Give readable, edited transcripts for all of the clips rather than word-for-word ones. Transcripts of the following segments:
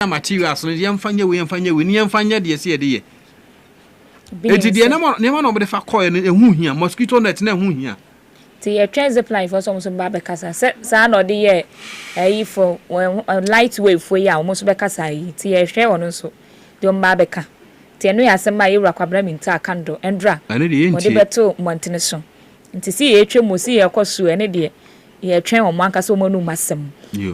materials no yɛmfanya we ni yɛmfanya de ɛsɛ de eti de na no be fa coil no ehu hia mosquito net na ehu hia ti ye zipline for some ba be kasa sa na de ye ayi for light wave for ya almost be kasa yi ti ye hwe wono so de mba be ka ti eno ya asema ye wura kwabra minta kando endra de beto montene so nti si ye twa mo si ye koso ene de ye twen o manka so mo no masem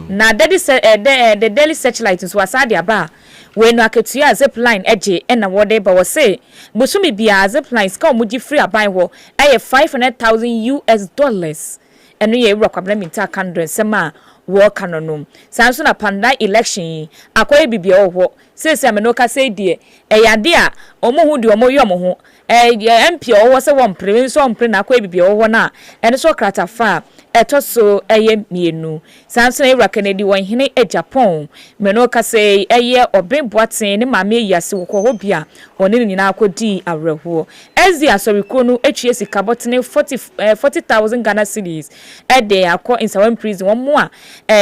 na the daily searchlight so asade aba we no aketua zipline eje na wode ba wo say busumi bia zipline ska omuji free aban ho eye $500,000 eno ye wura kwabra minta kando nsema wo kanonom sanso na panda election akoye bibia wo sese amenoka say die eyade a omohu de omoyo omoho MP wo se wo mpre so mpre na akoye bibia wo na eno so krata fa etoso eye mienu sanso na ewura Kennedy won hene Japan menoka say eye obin boaten ne mame yase wo ho bia one ni na akodi awreho ezi asoriko no etwie sika botene 40,000 Ghana cedis ede akọ insawan prison won mo a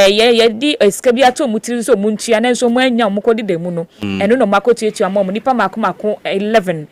ye di esika bi ato mutiri so muntua na so mo anya mo kodi de mu no eno no makoti etua mo nipa mako 11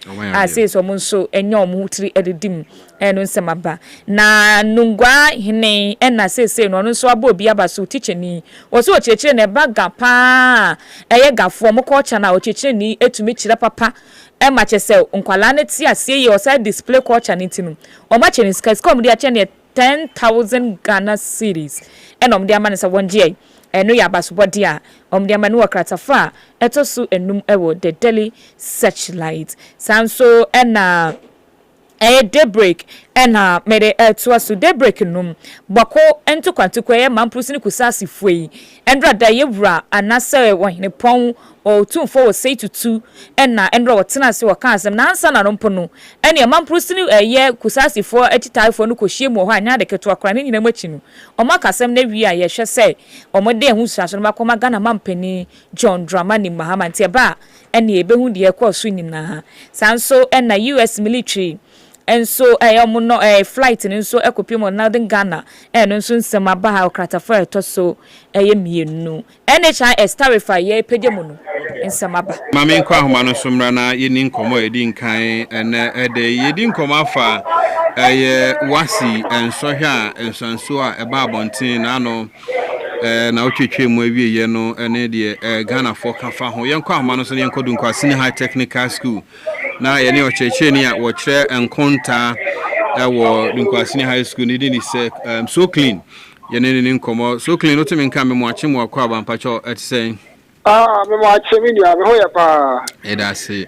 say so mo so enya mo mutiri edidim eno nsemaba na nungwa hene ena sese no no so abo bi abaso ticheni wo so chechire na baga pa eye gafo mo culture na o chechire ni etumi chira papa e ma chese nkwala na ti ase ye o sa display culture ni tinu o ma cheni sky come dia chene 10,000 Ghana cedis eno mde amane sa wonje eno ya baso bodia omde amane wo kratafa etosu enum ewo the daily searchlight sanso ena daybreak ena mede to daybreak num bako ento kwantukwa ye mamprusi ni kusasi fuei endra da yewura anase wohene pon o tumfo wo say to 2 ena endra wotena se waka asem na ansa na rompo no ene mamprusi ni ye kusasi fo etitai no kohie mu ho anya de keto akra ni nyina machi no omaka asem na wi a ye hwe se omode hu suaso no makoma Ghana mampani John Dramani Mahama ntieba ene ebehu de ekọ so nyina sanso ena US military and so no flight and so ekopim on Northern Ghana and nso nsema ba ha kratafa to so mienu NHIS tarifa ye pejemu no nsema ba mame nkwa ahoma no somra na yeni nkomo edi nkan ene ede yedi nkomo afa wasi ensohwe a ensanso a eba abonten na no na otwetwe mu awie ye no ene de Ghana for kafa ho yenkwa ahoma no so yenkodu nkwa Senior High Technical School na yene ocheche ni a wo kire enkonta wo Dunkwasini High School ni di se so clean yene ni nkomo so clean no temi nka me mo ache mo akwa bampacho etsen me mo ache mi dia me ho ya pa edase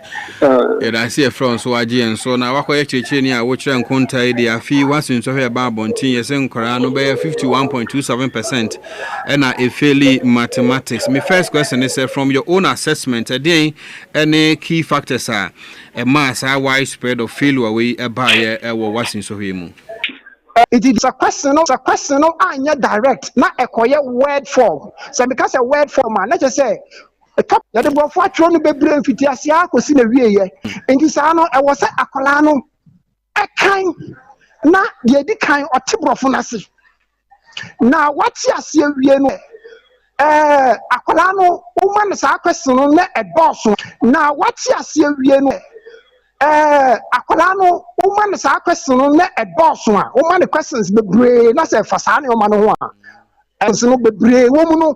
e from so age enso na wakoye cheche ni a wo kire enkonta e dia fi wasunso hwe ba bontin yese nkora no be 51.27% na efeli mathematics. My first question is from your own assessment again any key factors are a mass widespread of failure we buy was in so him. It is a question of anya direct, not a quiet word form. So because a word form, let's just say a cup that the for trying to be brain fitiasia was in a way. And this I was a colano a kind not the kind of tibrofonasi. Now what's your serious? Akolano woman sa question na a boss. Now what's your serious? Akolano woman sa question na a boss. Woman the questions be brave na say fasani o mano ho. Enso be brave woman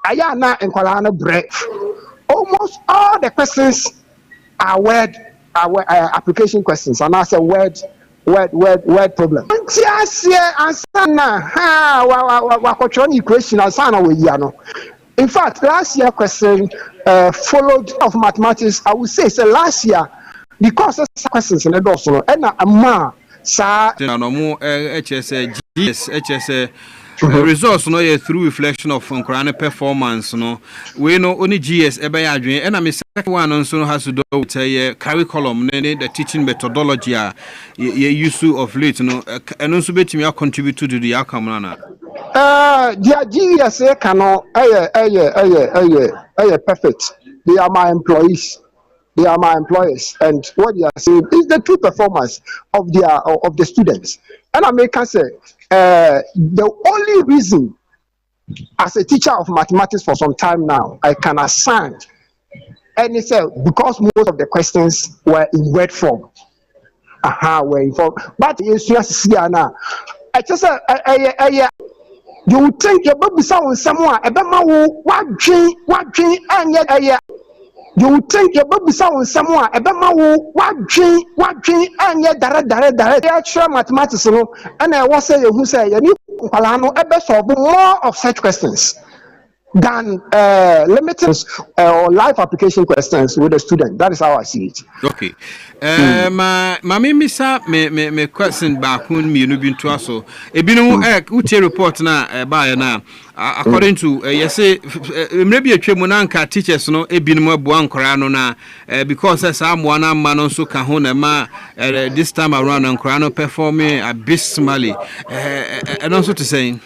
aya na enkolano brave. Almost all the questions are word application questions and I say word problem. Ansana equation ansana we no. In fact, last year question followed of mathematics. I would say last year because questions in the dorsal and a ma sa no more HSA results no through reflection of Nkrane performance no we know only GS ebe ya adwen and my second one also has to do with curriculum the teaching methodology use of late no and also betimi contribute to the outcome na the GS cannot perfect. They are my employees. They are my employers, and what they are saying is the true performance of the students. And I can say the only reason as a teacher of mathematics for some time now, I can assign any say because most of the questions were in word form. Were in form. But it's just now. I just you would think your baby sound somewhere about what dream and yet you would think your baby sound somewhere about what dream and yet direct actual mathematics and I was saying who say you need to solve more of such questions than limited or live application questions with the student. That is how I see it. Okay. Mami misa me question back when me no bin to aso. Ebinu uche report na ba na according to you say maybe atwemu na nka teachers no ebinu mo aboa nkora no na because am na ma no so ka ho na ma this time around nkora no performing abysmally and also to saying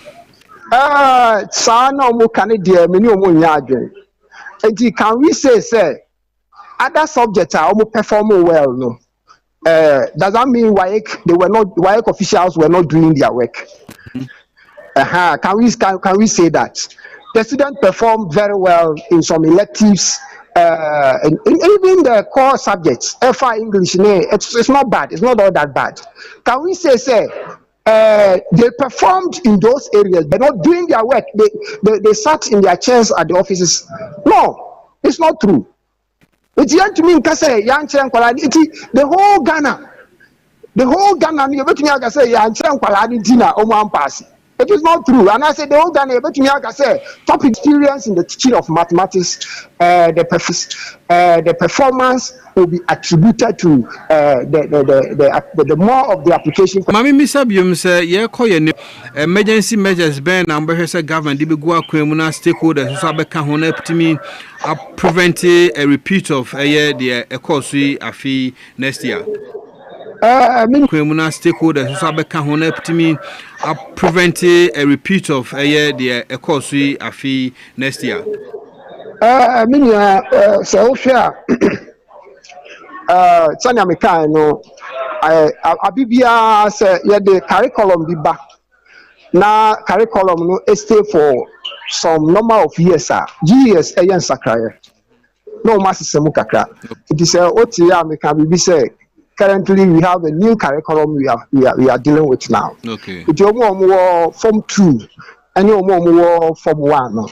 no more Canadian, many more yard. And can we say, other subjects are almost performing well? No, does that mean WAEC officials were not doing their work? Can we say that the students performed very well in some electives? And even the core subjects, FI English, it's not bad. It's not all that bad. Can we say? They performed in those areas, but not doing their work. They sat in their chairs at the offices. No, it's not true. It's young to me, the whole Ghana, you bet me, I can say, it is not true. And I said, the whole Ghana, you bet me, I can say, top experience in the teaching of mathematics, the performance will be attributed to the more of the application. Mami Misabium say ye call your emergency measures ban and better government the bigua criminal stakeholders so abeka ho na ptimi prevent a repeat of a year the course afi next year. Criminal stakeholders so abeka ho na ptimi prevent a repeat of a year the course afi next year. So fair. Tanya Meka no Abibia say the curriculum be back. Na curriculum no stay for some number of years GS ayen sakraye. No masisemu kakra. It is otia Meka Bibi say currently we have a new curriculum we are dealing with now. Okay. It omo form 2 and omo form 1 no.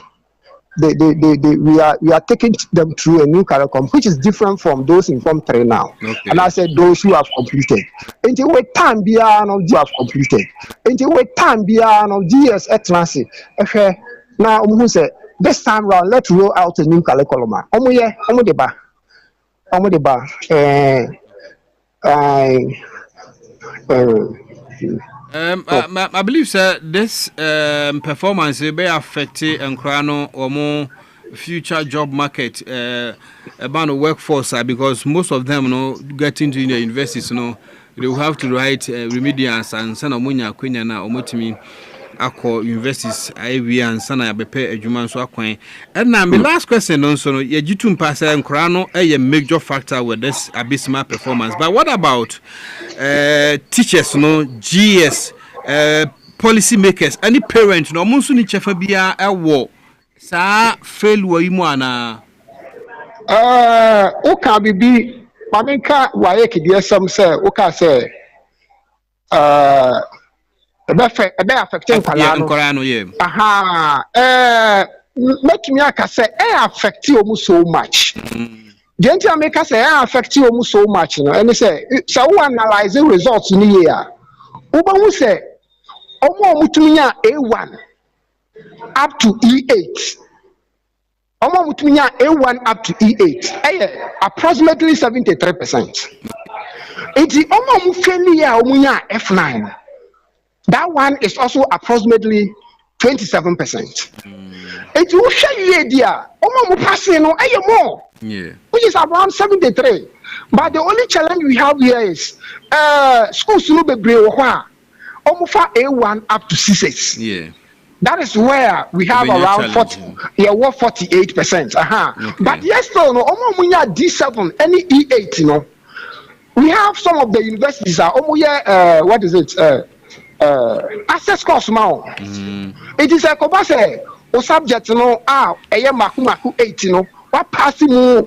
We are taking them through a new curriculum which is different from those in Form 3 now. Okay. And I said those who have completed. Until we time beyond you have completed. Until we time beyond GS etnasi. Okay. Now who say this time round let's roll out a new curriculum. Omo deba. I believe sir this performance may affect Nkrano or more future job market about the workforce because most of them get into the universities they will have to write remedials and send amunya kwenya na omotimi akọ universities IB and sana bepe adwuma so akwan and now my last question also ye gitum pass Nkrano a major factor with this abysmal performance but what about teachers GS policy makers any parent no munsu ni chefa bia ewo sa failure imu ana o ka bibi pamenka WAEC die sam say o ka say ebe affecting Nkorano ye make me aka say affect you so much Gente America say affect you so much and say so we analyze the results in here Uba say omo mutuminya A1 up to E8 omo mutuminya A1 up to E8 approximately 73%. It's omo mufenia omunya F9 that one is also approximately 27%. It's you share idea omo mu passing no more which is around 73. But the only challenge we have here is schools no be brave almost A1 up to C6. Yeah. That is where we have around 48%. Okay. But yes, no, D7, any E8, we have some of the universities are what is it? Access course now. It is a Kobase, o subject no eye maku 8 no wa pass mu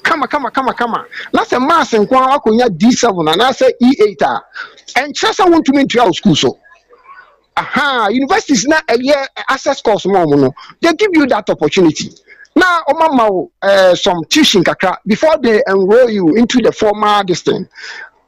kama na se mass nkwa akonya D7 na se E8 and chesa want to mean to school so universities na access course mo no they give you that opportunity. Now omama some tuition kakra before they enroll you into the formal distance.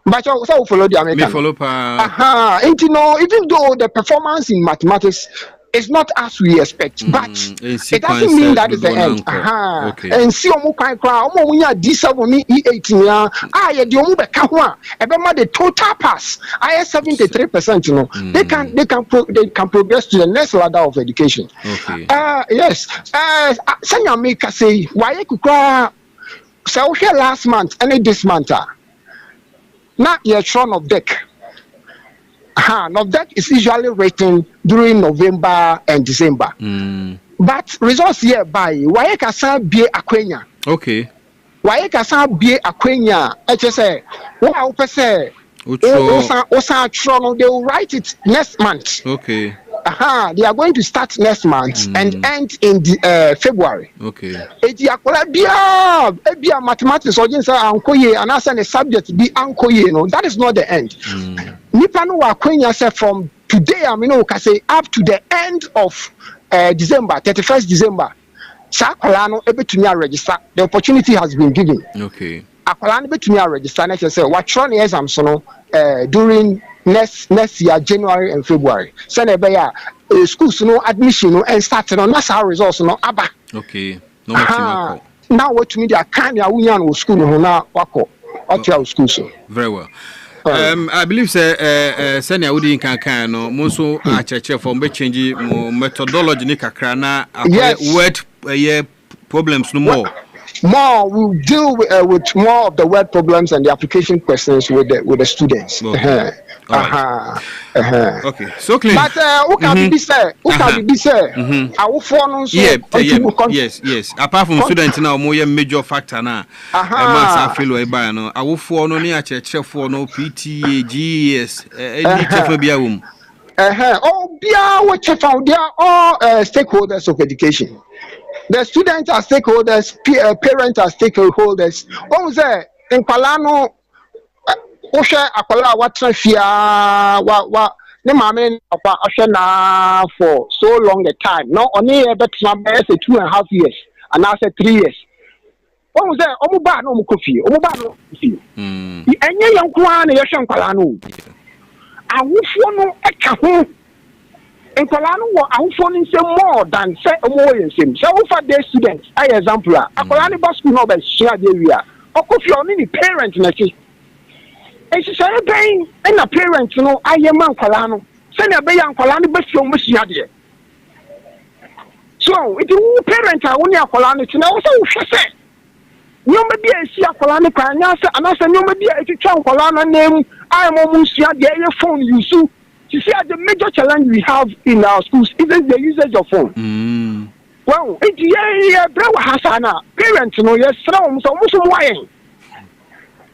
But you also follow the American. Me follow and even though the performance in mathematics is not as we expect, but it doesn't mean that is the end. Okay. And see omo kwan kra omo munya D7 E8 ya ye de omo beka ho a ebema the total pass I 73%, you know. They can progress to the next ladder of education. Okay. Yes. Sanya make say why kukra so here last month and this month not your tron of deck. NOVDEC is usually written during November and December. But results here by why can say be Aquenia. Okay. Why can say be Aquenia? HSA. What I will say. They will write it next month. Okay. They are going to start next month and end in February. Okay. Mathematics audience ankoye and as a subject be ankoye no, that is not the end. Nipa no wa kwenya say from today I mean we say up to the end of December 31st December sakwala no ebetumi register. The opportunity has been given. Okay. Akwala no betumi register na say what try exams no during next year January and February. Send a schools no admission no and start no that's how results no aba. Okay. No now what to me they can ya wunya no school no na wako at school so. Very well. I believe send ya wudi kan no mo so a cheche from be change methodology ni kakra na word problems no more. We'll deal with more of the word problems and the application questions with the students. Okay. Okay. So clean. But what can be said? Our phone yes. Apart from students now, more major factor na. I feel we buy no. Our phone no ni a church for no PTA, GES, any chef be a room. Oh, bia what chef out there all stakeholders of education. The students are stakeholders, parents are stakeholders. What say in Palano? Osha akwala watrafia wa ne mame papa osha na for so long a time. No only better say 2.5 years and now say 3 years. What say omo ba no kofi enye yankwa na yehwe nkwala no awufo no eka ho nkwala no wo awufo no say more than say omo yensem say wo fa day students ay example akwala no ba school no ba share dey wia okofi oni ni parent na chi and she said, "Paying and a parent, you know, I am Mancolano. Send a bay and Colano, but you must have it. So, if you parent are only a Colano, you know, so she said, you may be a Sia Colano, and also you may be a child Colano name. I am almost here, the phone you see. You see, the major challenge we have in our schools is the usage of phone. Well, it's brother Hasana, parents, you know, yes, so almost why.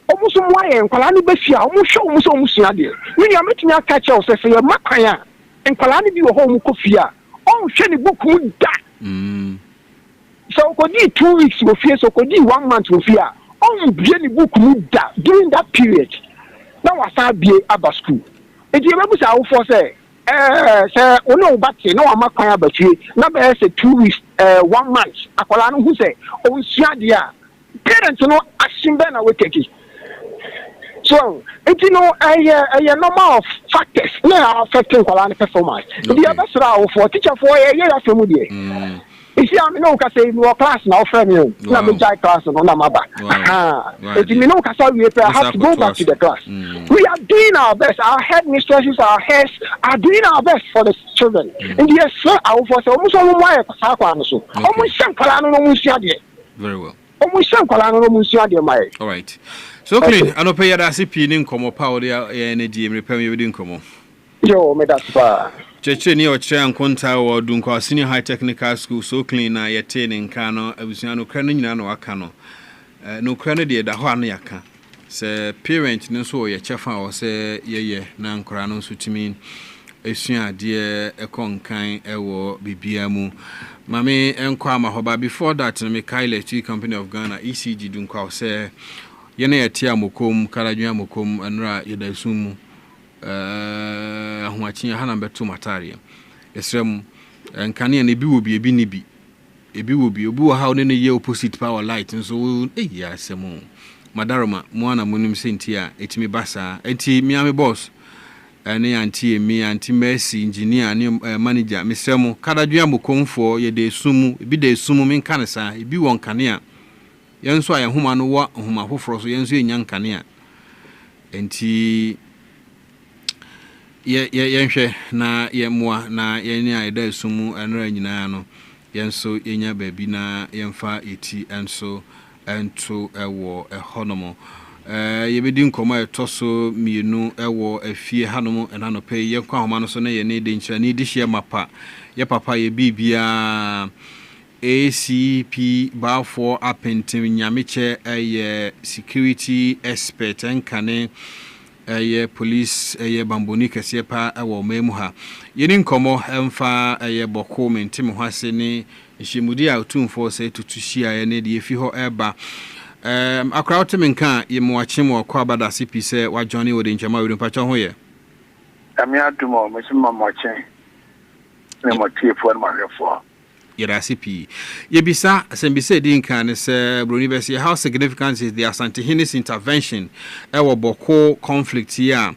Almost why and Kalani Bessia, almost show almost nadia. When you are making a catch of say your Makaya and Kalani be a home Kofia. Oh, Shenny book would die. So could be 2 weeks with fear, so could be 1 month with fear. Oh, Jenny book would die during that period. Now I start be Abba school. If you remember, I will say, sir, no, but no, I'm not crying about you. Number say 2 weeks, 1 month. Akolano who say, oh, Shadia. Parents, you know, assume then I will take it. So, it's a number of factors now affecting Kalani performance. The other side for teacher for a year after Moody. If you know, can say your class now, friend, you not class and on my back. If you know, we have to go back to the class. We are doing our best. Our headmistresses, our heads are doing our best for the children. And yes, sir, I will say almost all my so. Almost some Kalano. Very well. Almost some Kalano. All right. So clean, I don't pay that CP in Como Power, energy, repair me within Como. Yo, me that's far. Checheni or Chan Conta or Dunko Senior High Technical School, so clean, I attain in Cano, Abusiano Cranin or Cano. No credit the Horniaka. Say, parent, no so, your chef or say, Nan Crano, so to mean. esua de ekonkan ewo bibia mu mame enko amahoba before that na me kai Electric Company of Ghana ECG dunkwa say yene yati amokom karadwan amokom anra yedasum ahoachi hana beto matare esrem nkane na bi wo bi ebi ni bi ebi wo bi obu ha one ne ye opposite power light nso ya asemo madaroma mwana munim senti a etimi basa enti miami boss ene anti Mercy engineer ne manager mesremo karadwan amokomfo ye de sumu ebi de sumu men kanesa ebi won kane a yenso aye homa no wa homa foforo so yenso enya nkane a enti yenhwe na yemwa na yeni aida sumu enra nyina no yenso enya baabi na yemfa eti enso ento ewo ehonomo yebedi nkoma etoso mienu ewo afie hanom enanope yenkwa homa no so na ye ne de nchira ni dihye mapa ye papa ye bibia ACP Balfour Apentim Nyamiche eye security expert enkane eye police eye bamboni kese pa ewo memu ha yeni nkomo emfa eye boko mentim ho ase ne nhimudi a otumfo se tutuhia ye ne de efi ho eba akra otemenka ye moachemo kwa bada CP se wa Johnny wode nchama we mpacho ho ye ami adumo mesima moachen ne motiefo na mahefo Yerasipi. Yebisa sembise dinka ne se Brunibesi, how significant is the Asante Hennis intervention ewo boko conflict here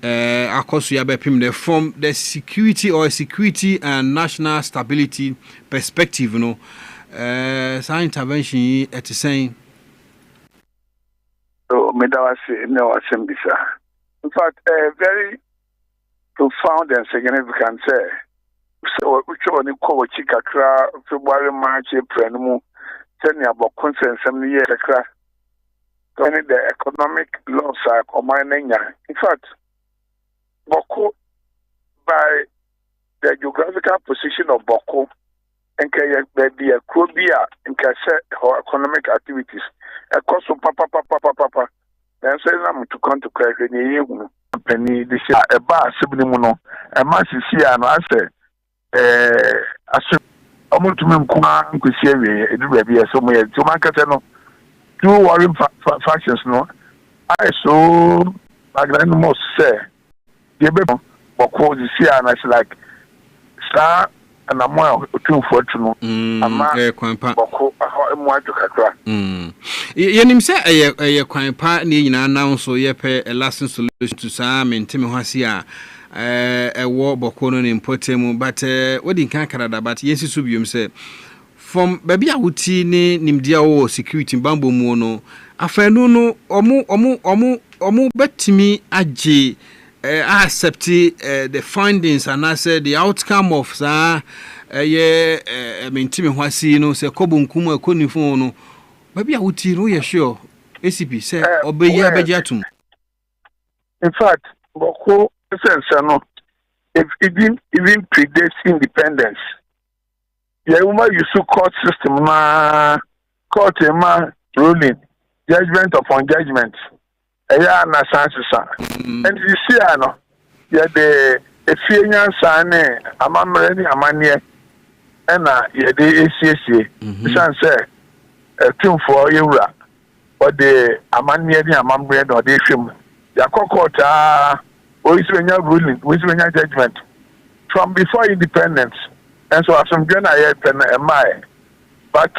akosu ya bepim from the security and national stability perspective no sa intervention at saying so medawase no asembisa in fact very profound and significant so which one you call Chikakra, February, March, April, no send you about consent some year the economic laws are combining. In fact, Boko by the geographical position of Boko and be a Krobia and her economic activities. A cost of papa. Then say I'm to come to crack in penny this year a bar subliminal a massive see and I say almost to me, Kusia, somewhere to Mancatano, 2 warring factions. No, I saw Magnanimous say, Gabon, or call the sea, and I said, like, Star and a more too fortunate. Yenim say a quine part near announce so yepe a lasting solution to some and Timmy Hasia. A war bokono in potemu but what in Canada but yes subium say from baby awuti ni nimdia o security bambo muono afenu no omu betimi age accept the findings and I said the outcome of sa mentimi hwasi no se kobo nkumu akoni fon no baby awuti no ye sure ACP say obeye abejatum in fact boko sense no if even predates independence yeah woman you so court system na court ma ruling judgment upon judgment yeah na sansa and you see no yeah the efia sane amamre ni amanie na yeah the ACCA say tumfo yewura but the amanie ni amamre no dey hwem ya kokota Oiswenya ruling, Oiswenya judgment from before independence, and so as some Ghana but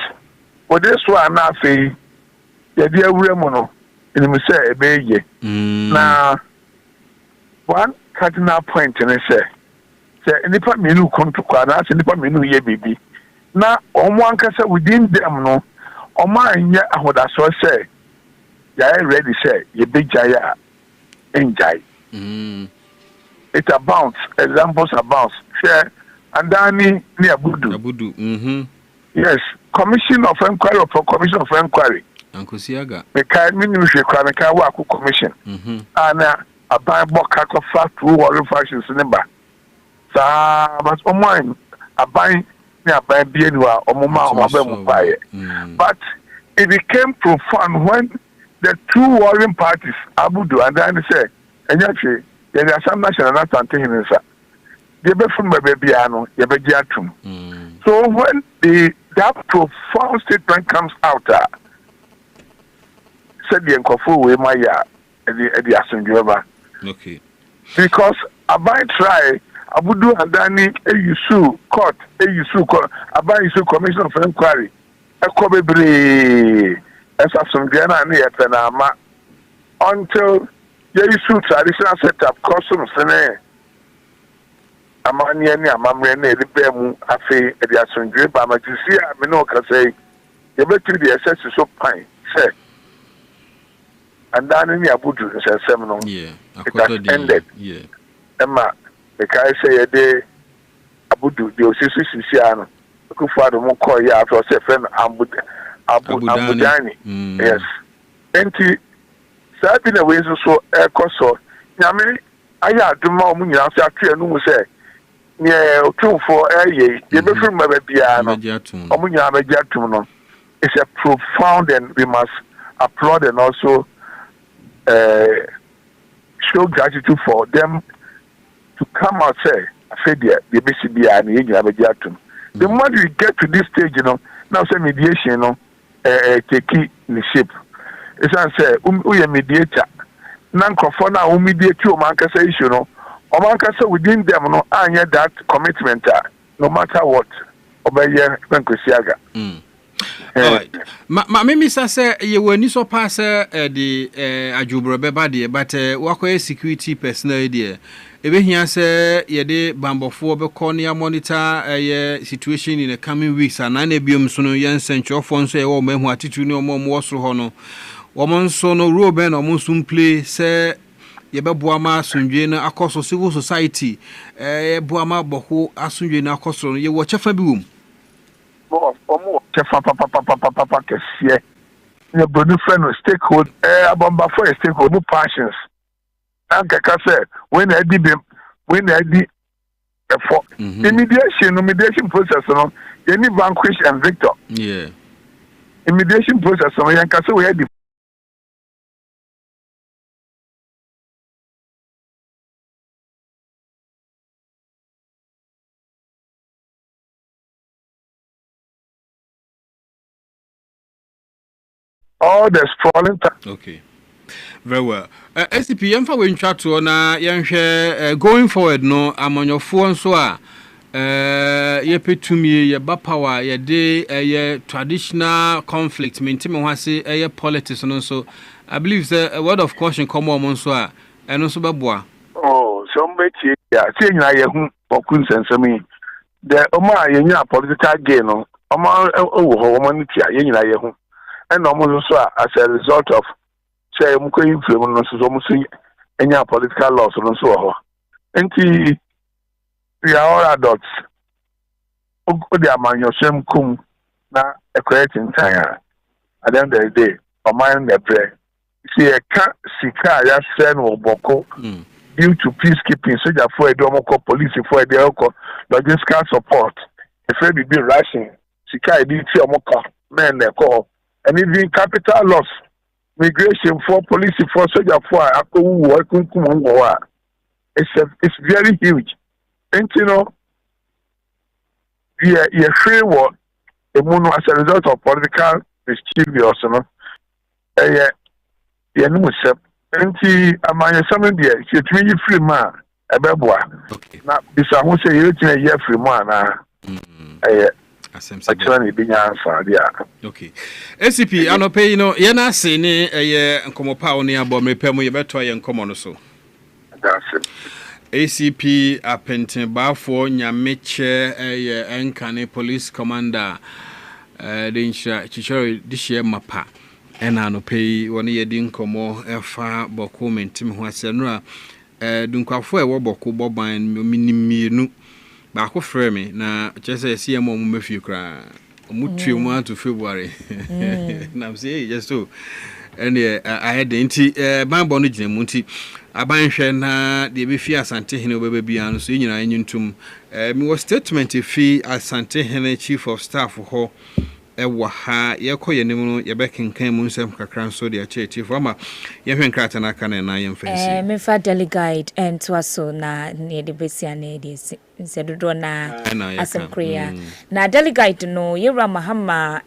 for this one, now say, the dear Remono in the Muse Ebeye. Now, one cardinal point in a say, Nipa Minu come to Quadas, and Nipa Minu ye baby. Now, on one case within them, no, on mine, yeah, I would also say, yeah, I ready say, ye big jaya, enjoy. It abounds. Examples abounds. Share and Danny near Abudu. Yes, Commission of Inquiry for Commission of Inquiry. Uncle Siaga. The kind ministry Kranaka Commission. And a Bible cackle flat 2 warring factions in the back. But on mine, a buying near by Bienua or Moma or but it became profound when the 2 warring parties, Abudu and Danny said, and actually, there are some national not in be from Babiano, Yabajatum. So when that profound statement comes out, said the Nkofu we Maya the Asunjova. Okay. Because Abai try Abudu Adani AUSU court, Abai Yusu Commission of Inquiry, Ekobebre as Asunjana and Yatanama until Yasu traditional setup customs and Amani and Amamrene, the Bemu, Afe, the Asunjwe, Bamatisia, Minoka say, you better the assess is so pine, say. And then in Abudu, says Seminole. Yeah, it has ended. Yeah. Emma, the guy say a day Abudu, the Osisi Siano, who for the Moko, yeah, after a friend Abudani. Yes. And Sabina ways so air coso. Yami, I had to more money after a clear no say. Yeah, 2 for a year, you be from Mabiano, Omunya Majatum. It's a profound and we must applaud and also show gratitude for them to come out say, I said, the BCB and Majatum. The moment we get to this stage, now say mediation, take in shape. It's answer, we are mediator. Non-conform now, mediate you, Mancasa issue, Omankasa within them, no, I had that commitment, no matter what. Obey Bankusiaga. Alright. Maybe say you were so pass the Ajubro Bebadi, but Wako security personnel there. Ebe here say ye de Bambo for Beconia monitor a situation in the coming weeks and nine bium sono yan central phone say or men who attitude no more was hono. Woman so no Ruben or Musum play say Yebabuama Sunjana across civil society, Buama Boho Asunjana across ye watch a fabium. More, papa, yeah. Your brother friend will stakeholder, Abamba for a stakeholder passions. And Kaka said, when I did mediation process, any vanquish and victor. Yeah. Mediation process, so we had the all the sprawling. Okay. Very well. SCP, Yamfa we chat to na yanhwe going forward no amonyo fo nso a ye petumi ye ba power ye de ye traditional conflict mentime ho ase ye politics no so I believe a word of caution come on nso a eno so beboa. Oh, somebody yeah, say na ye hu okun sensemi. The oma ye nya political gain no. Oma owo ho oma ntia ye nyina ye hu. And almost so as a result of say Mukoin film no so musi any political laws no so. And we are all adults. The among your same kum na a creating time. At the end of the day, or mind the prayer. See a cat sika ya send or boko due to peacekeeping, so that for a domoko police for a deoko logistical support. If they be rushing, sika be moka men they call. And even capital loss, migration for police for soldier for it's very huge. And we are free war as a result of political mischievous, among there, she free man, a beboa. Now, this I won't say you're free man. Okay. SCP anope you know yena se ne nkomopa oni abo mepemu ye beto ye nkomo no so. That's it. ACP apenten bafo nyameche enkane police commander de nsha chichori dishie mapa ena anope woni ye di nkomo efa boko mentim ho asenu a dunkwafo e wo boko boban minimienu ba ko frɛ me na kyese CM mo mafie kra omutue mu to February na am say just so and I had the nti ban bo no gina mu nti aban hwɛ na de be fie asante hene obeba bia no so nyina anyuntum me was statement fee asante hene chief of staff ho ewa ha ye koye nim no ye be kenkan mu nsem kakran so de ache chief ama ye hwen krata na aka na ye mfansi me fa delegate and to aso na ne de besia na de nsedodo na asem korea na delegate no Yewura Mahama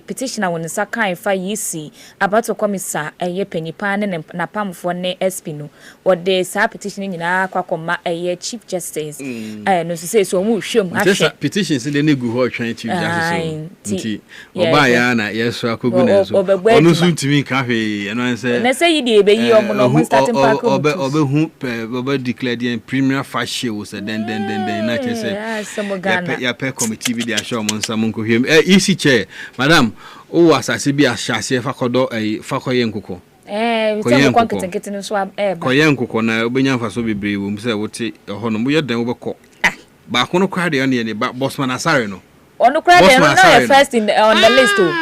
petition won sakan fa yisi abato komisa panipa ne na pamfo ne SP no wode sa petition nyina kwakoma chief justice no so mu hwem ahwe petitions de ne gu ho twan chief justice nti oba ya na yeso akogu na so onu so ntimi ka hwe eno anse na say yi de ebe yi omo no mo starting park obe hu obe declare the premier fashe wo se den na chese ya pe committee bi dia show mo nsa mo nkohwem isi chair madam o asase bi ahase fakodo fakoye nkoko we say ko keten so koye nkoko na obenya mfaso bebre wo mse wote ho no mo yedan wo beko ba kono kwa de on ye ba Bosman Asare no onu kwa de no first on the list o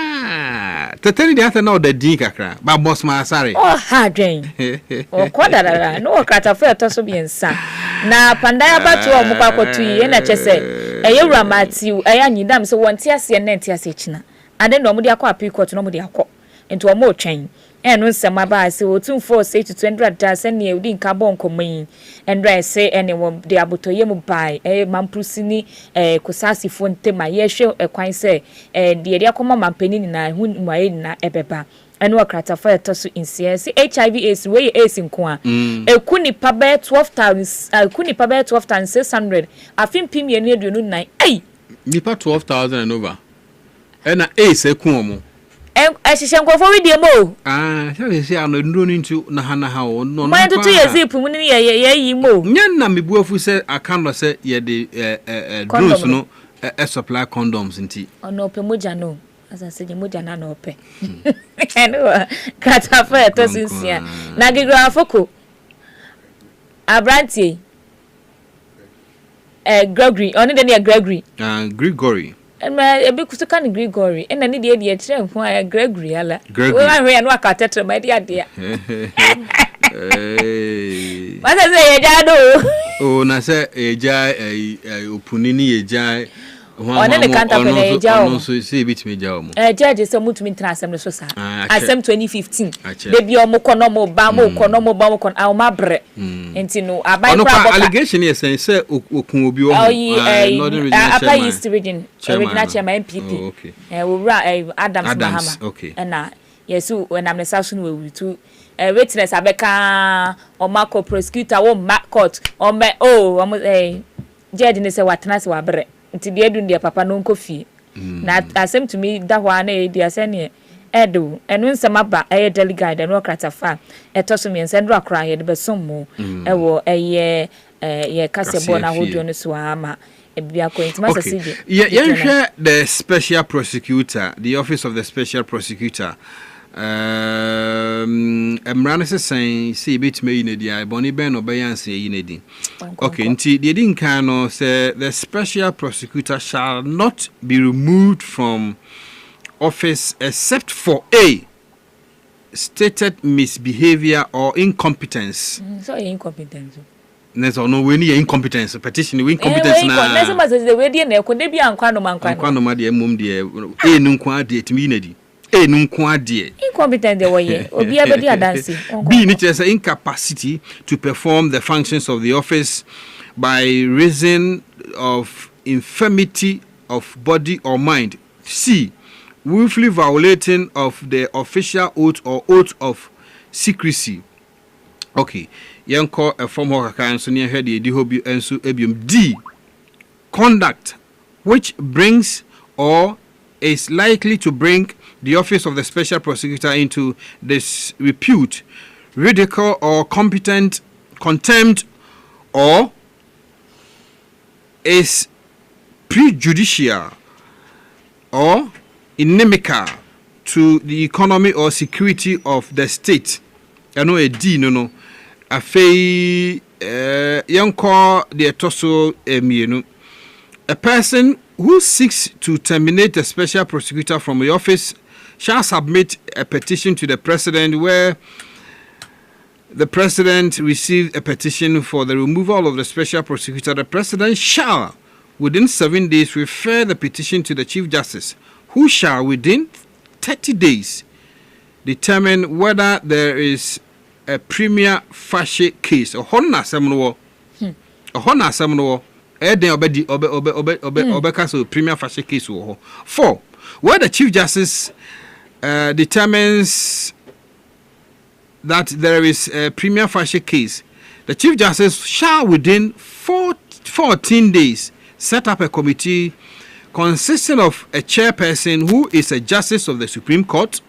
tetani de ata na the din kakra ba Bosman Asare ha dwen o kodara no krata fo to so biensa na pandaya batu o mukwa kotu yi na chese Yewura Matiu nyidam so wonte ase na nte ase china ade no mo de akọ apikot no mo de akọ enti o mo twen enu nsema ba ase otumfo say to 200 da se ne udi nka bon komin endra se ene wo de abotoye mu bai mamprusi ni kusasi fo ntema ye hwe ekwan se de akoma mampani ni na hu muaye na ebeba enu okrata fa etoso insia se HIV AIDS we AIDS nko a ekuni pa be 12,000 ekuni pa be 12,600 afim pim ye ne aduonu nan nipa 12,000 and over ena AIDS ekun omo ehihye nkofo widie mo say say ano nduro ntu na ha o no no to yezip mu ni ye yi mo nyanna mebuafu se akando se ye de drones no supply condoms nti ono pe moja no asase je moja na no pe eno kata fa to sinsia na gigro afoko abrantie Gregory oni de ne Gregory ebe kusuka ni Gregory ena ni de kire nko a Gregory ala we wa hwe no aka tetre ma de ade wasa se ye ja do na se ye ja opuni ni ye ja ona ne kanta pe ye ja o so se bitimi ja o mo judge se mutumi tra asem so sa asem 2015 de bi o mo kono mo ba mo kono mo ba mo kono a ma bre enti no abai pra allegation ye say okun obi o northern region apa east region regional chairman MPP wura Adams Mahama na yesu when am south no we to witness abeka o marco prosecutor wo court o me judge ne say watena se wa bre nti de edu de papa no nkofie na asem to me da hwa na e di asene edo enu nsema ba delegate no kratafa etoso mi nsendro akra ye de besom ewo ye kasebo na hodo no so ama ebia ko intima sasije ye the special prosecutor, the office of the special prosecutor Emrana saying see bit me in the Bonnie Ben or Bayansi in okay, nti the Dinkano say the special prosecutor shall not be removed from office except for a stated misbehavior or incompetence. So incompetence. Nezo no we need incompetence petition we incompetence na. Nezo ma say we dey na ko dey bia nkwano mankwano. Nkwano ma dey mum dey nu nkwa dey timi inedi. Nu nkwa dey. Incompetent dey woye. Obi abedi adansi. B need to say incapacity to perform the functions of the office by reason of infirmity of body or mind. C willfully violating of the official oath or oath of secrecy. Okay, yanko a form of so near head the hobi ensu ebium. D conduct which brings or is likely to bring the office of the special prosecutor into disrepute, ridicule or contempt or is prejudicial or inimical to the economy or security of the state. I know a D no. Afei yanko the toso emienu. A person who seeks to terminate the special prosecutor from the office shall submit a petition to the president where the president received a petition for the removal of the special prosecutor. The president shall, within 7 days, refer the petition to the Chief Justice, who shall, within 30 days, determine whether there is a premier facie case. A honor seminal. then so prima facie case. 4. Where the Chief Justice determines that there is a prima facie case, the Chief Justice shall within 14 days set up a committee consisting of a chairperson who is a justice of the Supreme Court,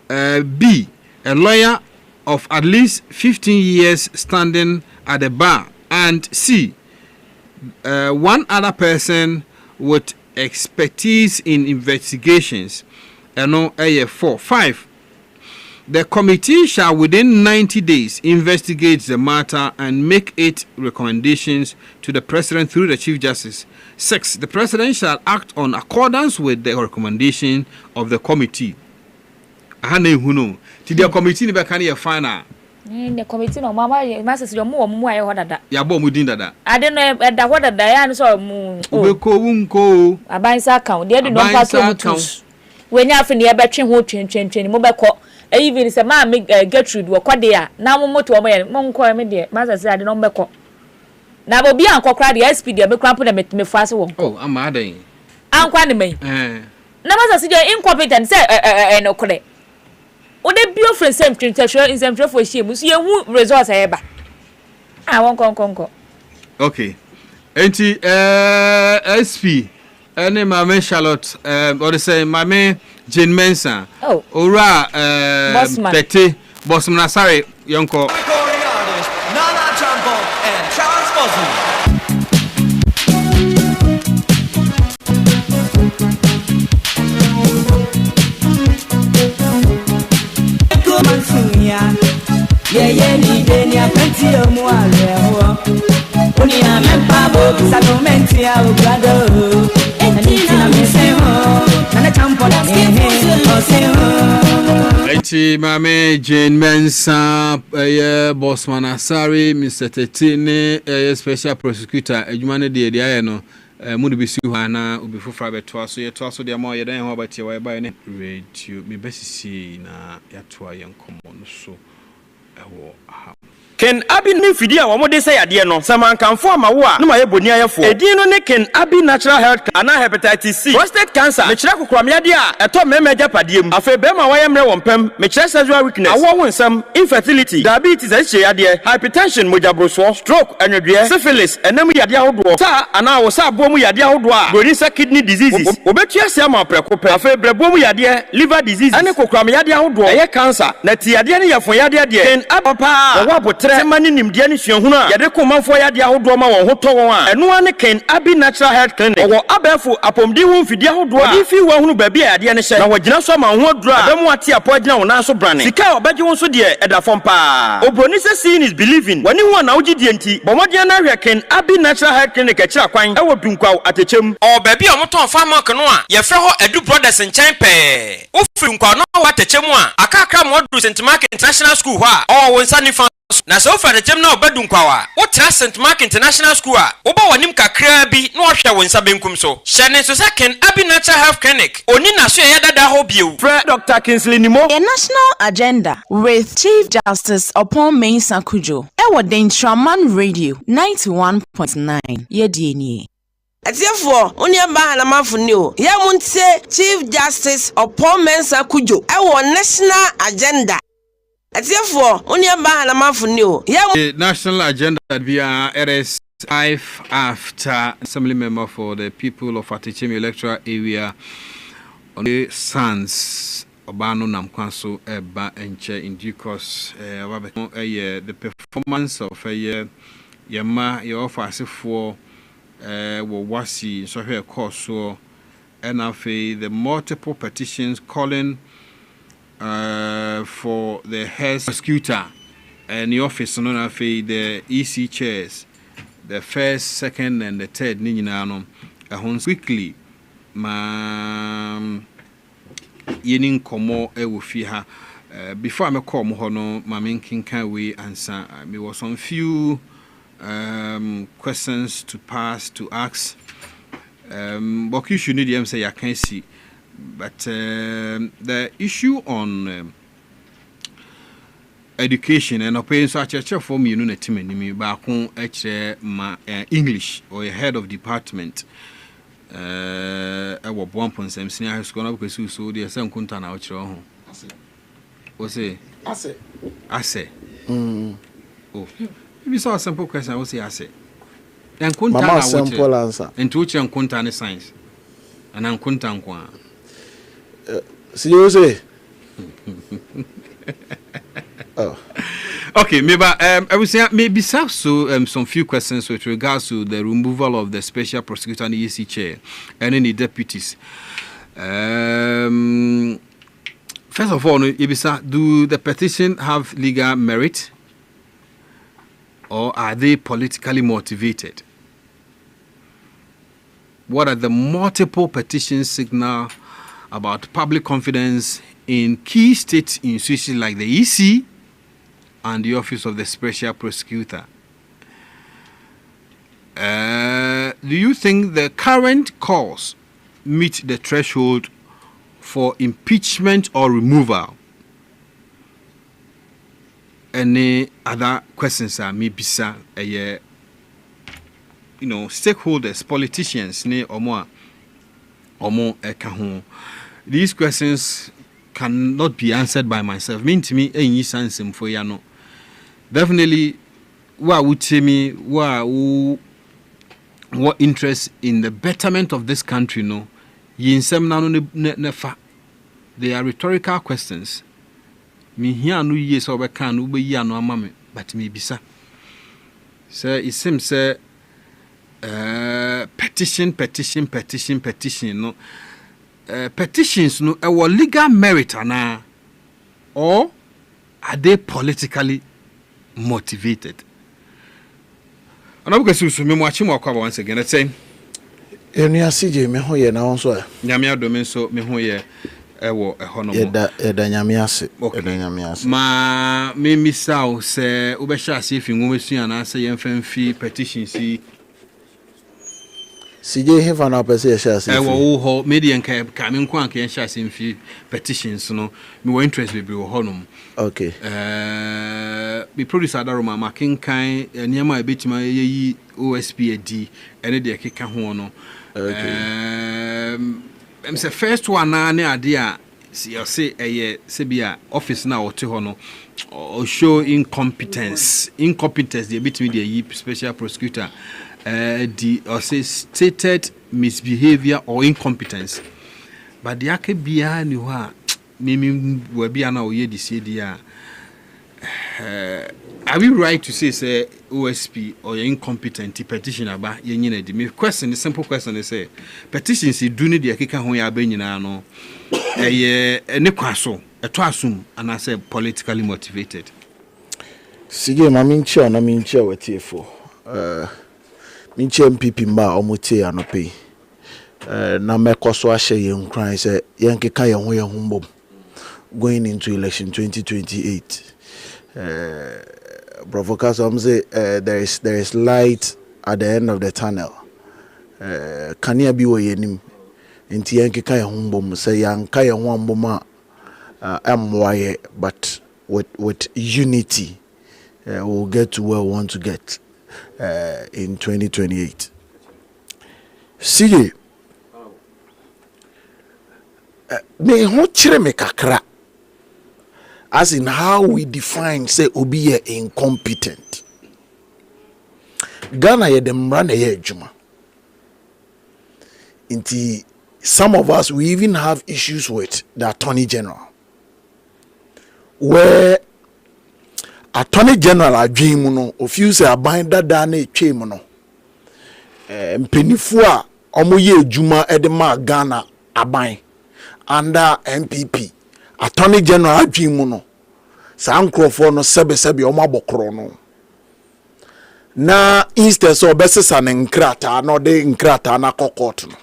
B, a lawyer of at least 15 years standing at the bar, and C, one other person with expertise in investigations. And 4. 5. The committee shall within 90 days investigate the matter and make its recommendations to the President through the Chief Justice. 6. The President shall act on accordance with the recommendation of the committee. The committee never can hear final. The committee no mama masters your more dada. Yabo mudin dada. I don't know that what the Diane saw moon. Ubeko a bank account. They don't pass account. When you have in the betting who change mobile. Even is a man make Gertrude or Quadia. Now, Moto, Monco, media, Master said, no meco. Now, will be Uncle Crady, SP, the cramping and me fast. Oh, I'm adding. Uncle me. Never see your incompetent, say, no correct. Would they be offering same treasure in some for shame? See a wood resource ever. I won't conquer. Okay. Auntie SP. Any my Charlotte, or the same, my man. Jane Mensah. Oh. Ora Bossman. Betty Bossman sorry, Yonko. Recording artists Nana Champo and Charles Bossman. Yeah, need any plenty of more. Only a man, Pablo, Sacramento, brother. And Eti mame Jane Mensah, Bossman Asari, Mr. Tetine, special prosecutor, Ejumane de no, Mudu bisi hana ubifu frabe twaso ye twaso de mo ye dan ho ba tie wa ba ne radio me besisi na ya twa ye nkomo no so ewo aha. Ken Abi ni fidi a wo de say ade no samankanfo amawo a no ma ye boni ayefo edin no ne Ken Abi natural health ana hepatitis C prostate cancer me kire kokram yade a eto memaja padiem afa be ma wayemre wompem me kire sexual weakness awo wonsam infertility diabetes ache yade hypertension mojabroso stroke anwedwe syphilis enam yade ahodo sa ana wo sa bomu yade ahodo a gorinsa kidney diseases obetu asia ma prekope afa brebomu yade liver disease ane kokram yade ahodo eye cancer na ti yade ne yefo yade de Ken Abi wo Semani nimdia ni suahunu a yade ko manfo yade ahodo ma won hoto won a eno ane Ken Abi natural health clinic wo abefo apomdi hu mfidi ahodo a ifi wa hunu ba bia yade ne hye na wagina so ma ho adura adamu ate apo agina won so brane sika obaje won so de edafom pa obroni se seeing is believing wani hu na wogidi enti bomode na hwe Ken Abi natural health clinic a kira kwan e wo dunkwaw atechem o ba bia omoton farmer no a ye fre ho Edu Brothers nchen pe wo firi nkwaw no wa atechem a akakra mo do St Mark International School ho a o won sani fa na so fa de jem na obadu nkwawa wo tra St Mark International School a wo ba wanim kakra bi na wo hwe won sa benkum so hyene so se Ken Abi natural health clinic oni na so ye dada ho biu Dr. Kingsley Nimo a national agenda with Chief Justice upon Mensah Kudjo ewo Dentraman Radio 91.9 yedieni Atiefo oni aba na mafuni o ye muntie Chief Justice upon Mensah Kudjo ewo national agenda Atiefo oni aba na mafuni o The national agenda via RS5 after assembly member for the people of Atechem electoral area on the Sans Obano Namkwanso Eba Enche in due course the performance of Yama your office for wasi so here course so and the multiple petitions calling for the head prosecutor and the office known as the EC chairs, the first, second, and the third. Ninjinano, quickly, ma yening komo ewufiha. Before I call Mohono, my main king can we answer. There was some few questions to pass to ask. But you should need them say I can't see. But the issue on education and opinion so church for me no team ni ba ko ma English or a head of department I was born from some senior high school na because so dey say nkunta na o kire ho o say ase oh maybe so a simple question I will say ase nkunta na simple answer into which nkunta ne science and nkunta nkwa see you say oh. Okay, maybe I would say maybe some few questions with regards to the removal of the special prosecutor and the EC chair and any deputies. First of all, Ibisa, do the petition have legal merit or are they politically motivated? What are the multiple petitions signal about public confidence in key state institutions like the EC and the Office of the Special Prosecutor? Do you think the current calls meet the threshold for impeachment or removal? Any other questions are maybe stakeholders, politicians, or more these questions cannot be answered by myself. Mean to me, any sense for yano. Definitely, what interest in the betterment of this country? No, they are rhetorical questions. Me here no yes or can ube yano amame, but maybe sir. Sir, it seems petition. No. Petitions no our legal merit or are they politically motivated? And I'm going to me watch him once again. Let's say Enya CJ me ho ye na won so a nyame adome so me ho ye ewo eho no mo eda nyame ase eda nyame ase ma me misao se obehya ase fi nwomesua na ase yemfamfi petition si CJ hefa na pese ye share ase ewo ho media ka me nko anka ye share ase mfi petitions no me wo interest be ho no. Okay. Be producer Daroma makinkan niama ebetima yi OSP edi ene de keka ho no. Okay. Say first one na ade a you say say bia office na wote ho no or show incompetence the between the special prosecutor the or say stated misbehavior or incompetence but the ake bia ni ho a mimi we bia na oye di see dia are we right to say OSP or incompetent petition aba yenyina di me question the simple question is say petitions do need the keka ho ya ba nyina no ne kwaso eto asum and say politically motivated. Sige ma minche na minche wetiefo minche MPP mba omutie anope na mekoso ahye ye nkran say yenkeka ye ho mbom going into election 2028. Provocators say there is light at the end of the tunnel. Kania bi wo yenim enti yankeka ye hombom say yanka ye ho ambom amwaye but with unity we'll get to where we want to get in 2028. See me ho kire me kakra as in how we define say obi incompetent. Ghana ye dem run ye adwuma. Inti some of us we even have issues with the Attorney General, where Attorney General adwin no ofiu say aban dada na etwe mu no mpenifu a omo ye adwuma edema Ghana aban under MPP Attorney General adwin mu no sa nkrofo no sebe omo abokro no na instead so obesesa ne nkrata no de nkrata na court no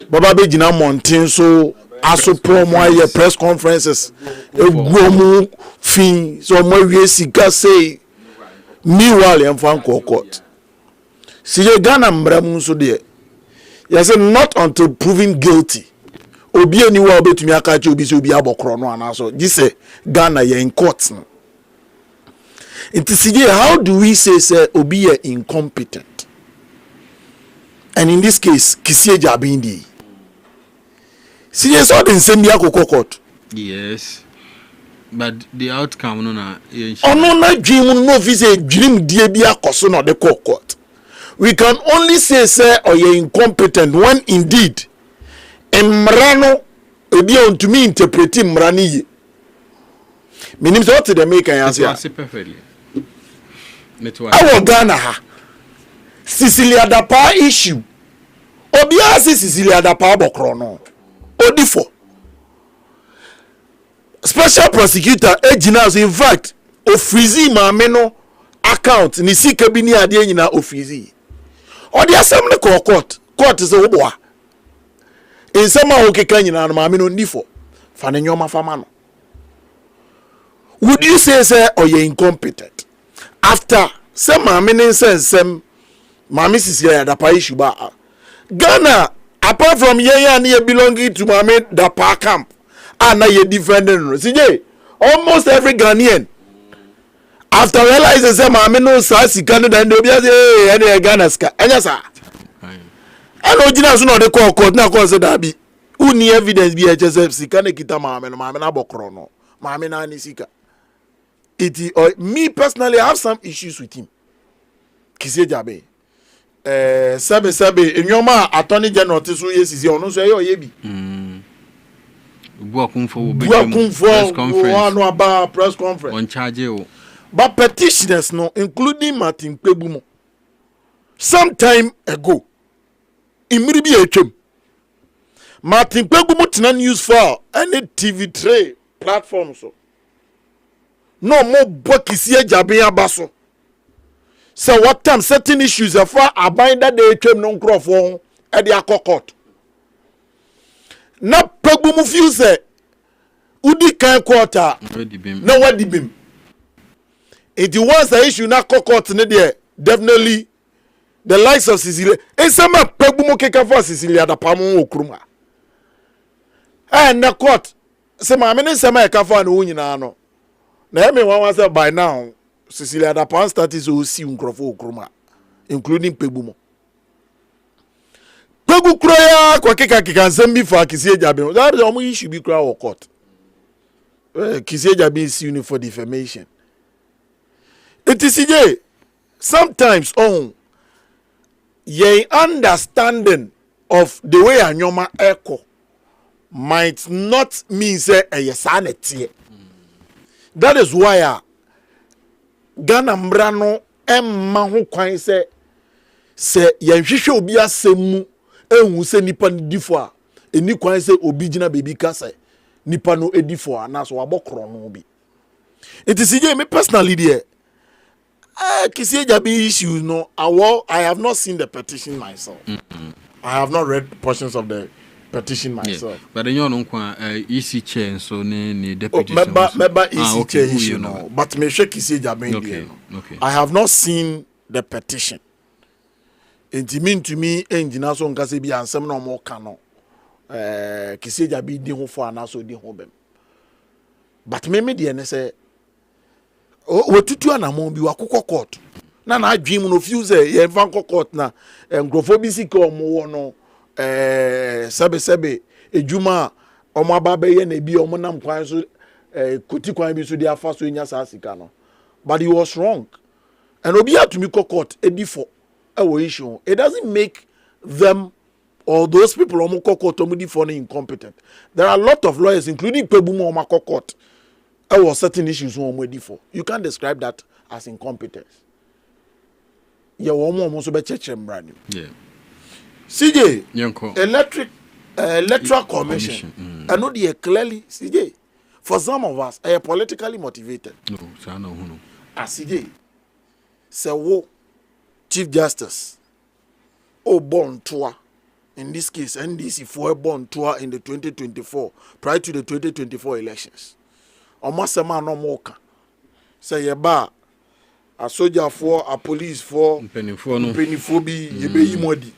baba be gina mountain so aso promo aye press conferences eguomu fin so mo wie sika say meanwhile em fan court si Ghana mbram so de you say not until proven guilty obi eni wa obetumi aka che obi se obi abokro no anaso ji say Ghana ye in court no How do we say obi incompetent? And in this case, Kisie Jabindi. CJ saw the same court. Yes. But the outcome no na na dream no visa dream die bia koso no the court. We can only say or you incompetent when indeed emrano ebi on to me interpret mrani ye. Meaning what the make answer. I perfectly. Our Ghana ha. Cecilia Dapa issue. Obi asi Cecilia Dapa bokro no. Odifo. Special prosecutor ejina in fact ofrizi maame no account ni sika bi ni ade nyina ofrizi odi asem ne court se woboa ensema okeka nyina no maame no ndifo fa ne nyoma fama no. Would you say or you incompetent after some maame ne nsensem maame Cecilia Dapa issue ba Ghana apart from ye belonging to maame Dapa camp na ye defending CJ almost every Ghanaian after realizing say maame no sa sika no dan obi say any Ghana ska enya sa and ogina so no de court na cause that be uni evidence be HSF sika na kita maame na bokro no maame na ni sika me personally I have some issues with him Kisie Jabe sabe enyoma attorney general tisu yesisi ono so ye bi press conference on charge. But petitioners no including Martin Kpebumo some time ago imiribi etwem Martin Kpebumo tena news for any TV tray platform so no more Kisie Jabe abaso so what time certain issues are for abind that they etwem no nkrofo e de akokot na Kpebumo feel say udi kan quarter no what dibim it was the issue na court ne there definitely the likes of Cecilia esama Kpebumo keka for Cecilia Dapa mo okruma na court se ma me ne sema e ka for na onyina no na me wan say by now Cecilia Dapa status o si nkrofo okruma including Kpebumo Kpegu kroya kwa keka nsem for Kisie Jabe that is omo issue bi kra o court Kisie Jabe is union for defamation. It is CJ sometimes your understanding of the way anyoma echo might not mean say a sanity. That is why Ghana mbrano emma ho kwan say yenhwehwe obi asemu ehu se nipa difo a eni kwan say obi gina baby kasa nipa no edifo ana so wabokro no bi. It is CJ me personally there Kisie Jabe issue no I have not seen the petition myself. I have not read portions of the petition myself. Yeah. But you know EC chair so ni deputy member EC chair issue no but me share Kisie Jabe okay. I have not seen the petition. It mean to me engineer so nka se bi ansem na mo ka no Kisie Jabe di ho fo ana so di ho bem. But me de ne say wetutu anamon bi wakokọ court na adwim no fuse ye vanko court na ngrofo bi sika omo no sebe ejuma omo ababe ye na bi omo nam kwan so koti kwan bi so dia fa so nya sa sika no but he was wrong and obi atumi court edifo issue it doesn't make them or those people omo court omo difo no incompetent. There are a lot of lawyers including Kpebumo omo court or certain issues for. You can't describe that as incompetence. Yeah, CJ, electoral commission. I know they are clearly CJ. For some of us, are politically motivated. No. CJ, so Chief Justice, born tour. In this case, NDC for a born tour in the 2024, prior to the 2024 elections. Omasema no moka say ye ba a soldier for a police for peniphobi ye be yimodi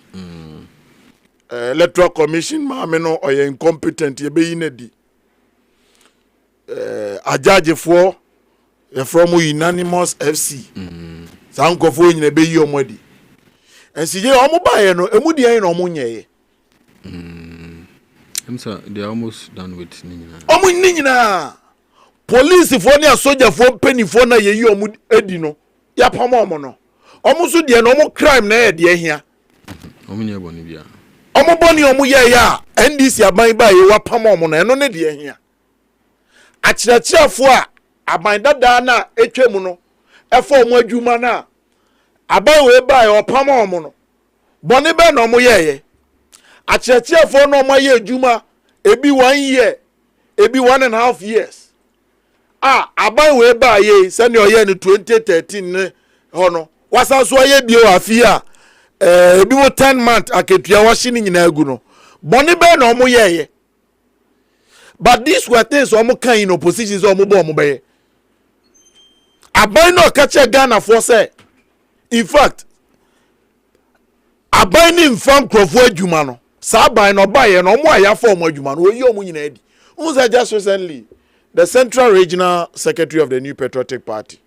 electoral commission ma me no or incompetent ye be yinedi a judge for from Unanimous FC. Some go for in a bay your modi. And see, you almost buy no, a moody ain't no money. So they're almost done with Nina. Nina. Police if one a soldier for penny for na ye you mood edino. Ya pamono. Almost the normal crime na dear here. Omunya Bonivia. Omo boni omu ye ya. NDC aban ba ye wa pamono eno ne dear here. Achirachirafo a aban dada na etwemu no. Efo omu adwuma na aban we ba ye opama omu no. Boni be no omu ye. Achirachirafo no omu ye adwuma ebi 1 year, ebi 1.5 years. Aban we ba ye send your year in 2013 hono. Wasa so ye bio afia ebi mo 10 month aketua washini nyina agu no. Boni be no omu ye. But these were things omu kan in opposition so omu bo omu be. Aban no kache Ghana for say. In fact, aban ni mfam krofo adwuma no. Sa aban no ba ye no omu aya for omu adwuma no oyi omu nyina edi. Unza just recently the Central Regional Secretary of the New Patriotic Party,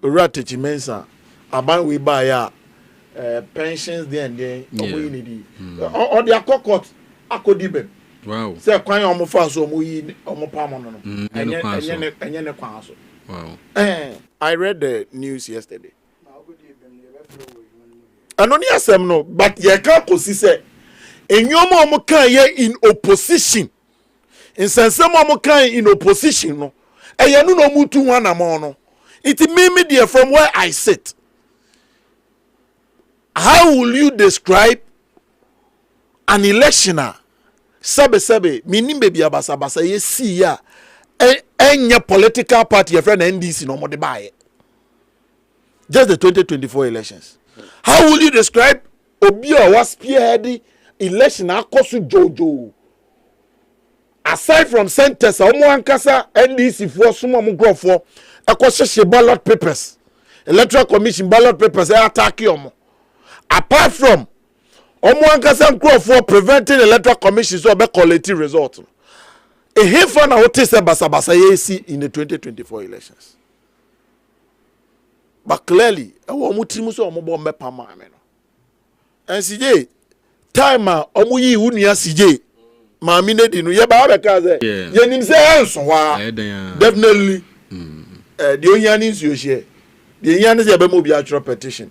Uratichi Mensa, aban we ba ya pensions there and there omu yi nidi. Or the court akodibe. Wow. Say kwan omu fa so omu yi omu pam no no. Enye ne kwan so. Wow. I read the news yesterday. And only asem no, but ye can't say enyoma omu kan ye in opposition. In sensem omu kan in opposition no. Eye no no mutu wan amon no. It me there from where I sit. How will you describe an electioner? Sabe minimbe bia basa ye see ya. Any political party your friend NDC no more de buy. Just the 2024 elections. How will you describe Obio was spearheading election akosu Jojo? Aside from centers, omo ankasa NDC for sumo mo grofo ekoshe ballot papers. Electoral Commission ballot papers attack omo. Apart from omo ankasa grofo preventing Electoral Commission so be collective result. A hefa na wote se basa yesi in the 2024 elections. But clearly, omu trimu so omu bombe pama ameno. And CJ, time omu yi unia CJ, ma mine dinu ye ba abeka ze. Ye nim se enso wa. Definitely. The onyani nsu ohie. The onyani se be mo bi atro petition.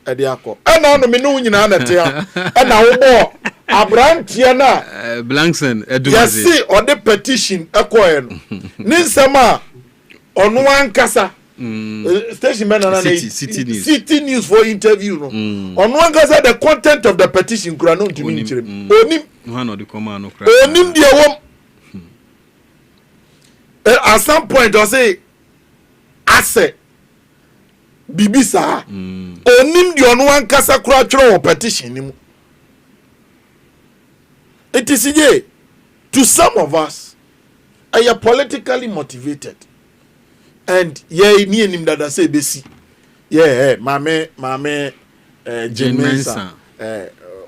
E de akọ. E na no me no nyina na te a. E na wo bo Abrantia na Blankson edumaze. Yes, on the petition ekoye no. Ni nsema onu ankasa station man na city news for interview no. Onu ankasa the content of the petition kura no ntumi nchirem. Onim one of the command no kura. Onim de wom. At some point I say ase bibisa. Onim de onu ankasa kura twere petition ni mu. It is to some of us, are politically motivated, and ni nim dada say besi, mame, Jane Mensa,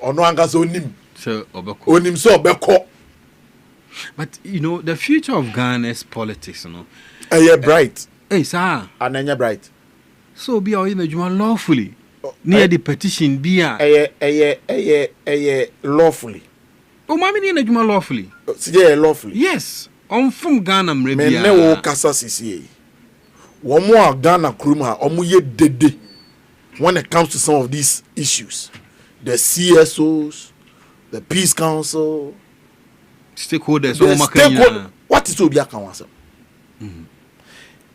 ono anga so onim, so obeko, onim so obeko. But you know the future of Ghana's politics, you know, bright. Hey, sir, ananya bright. So be our image one lawfully near the petition be lawfully. Oh, mammy, need a lawfully. Lawfully. Yes, on from Ghana, maybe. Men never Kasa CCA. One more Ghana Kruma, Omuye Dede. When it comes to some of these issues, the CSOs, the Peace Council, stakeholders, what is Obia Kawasa?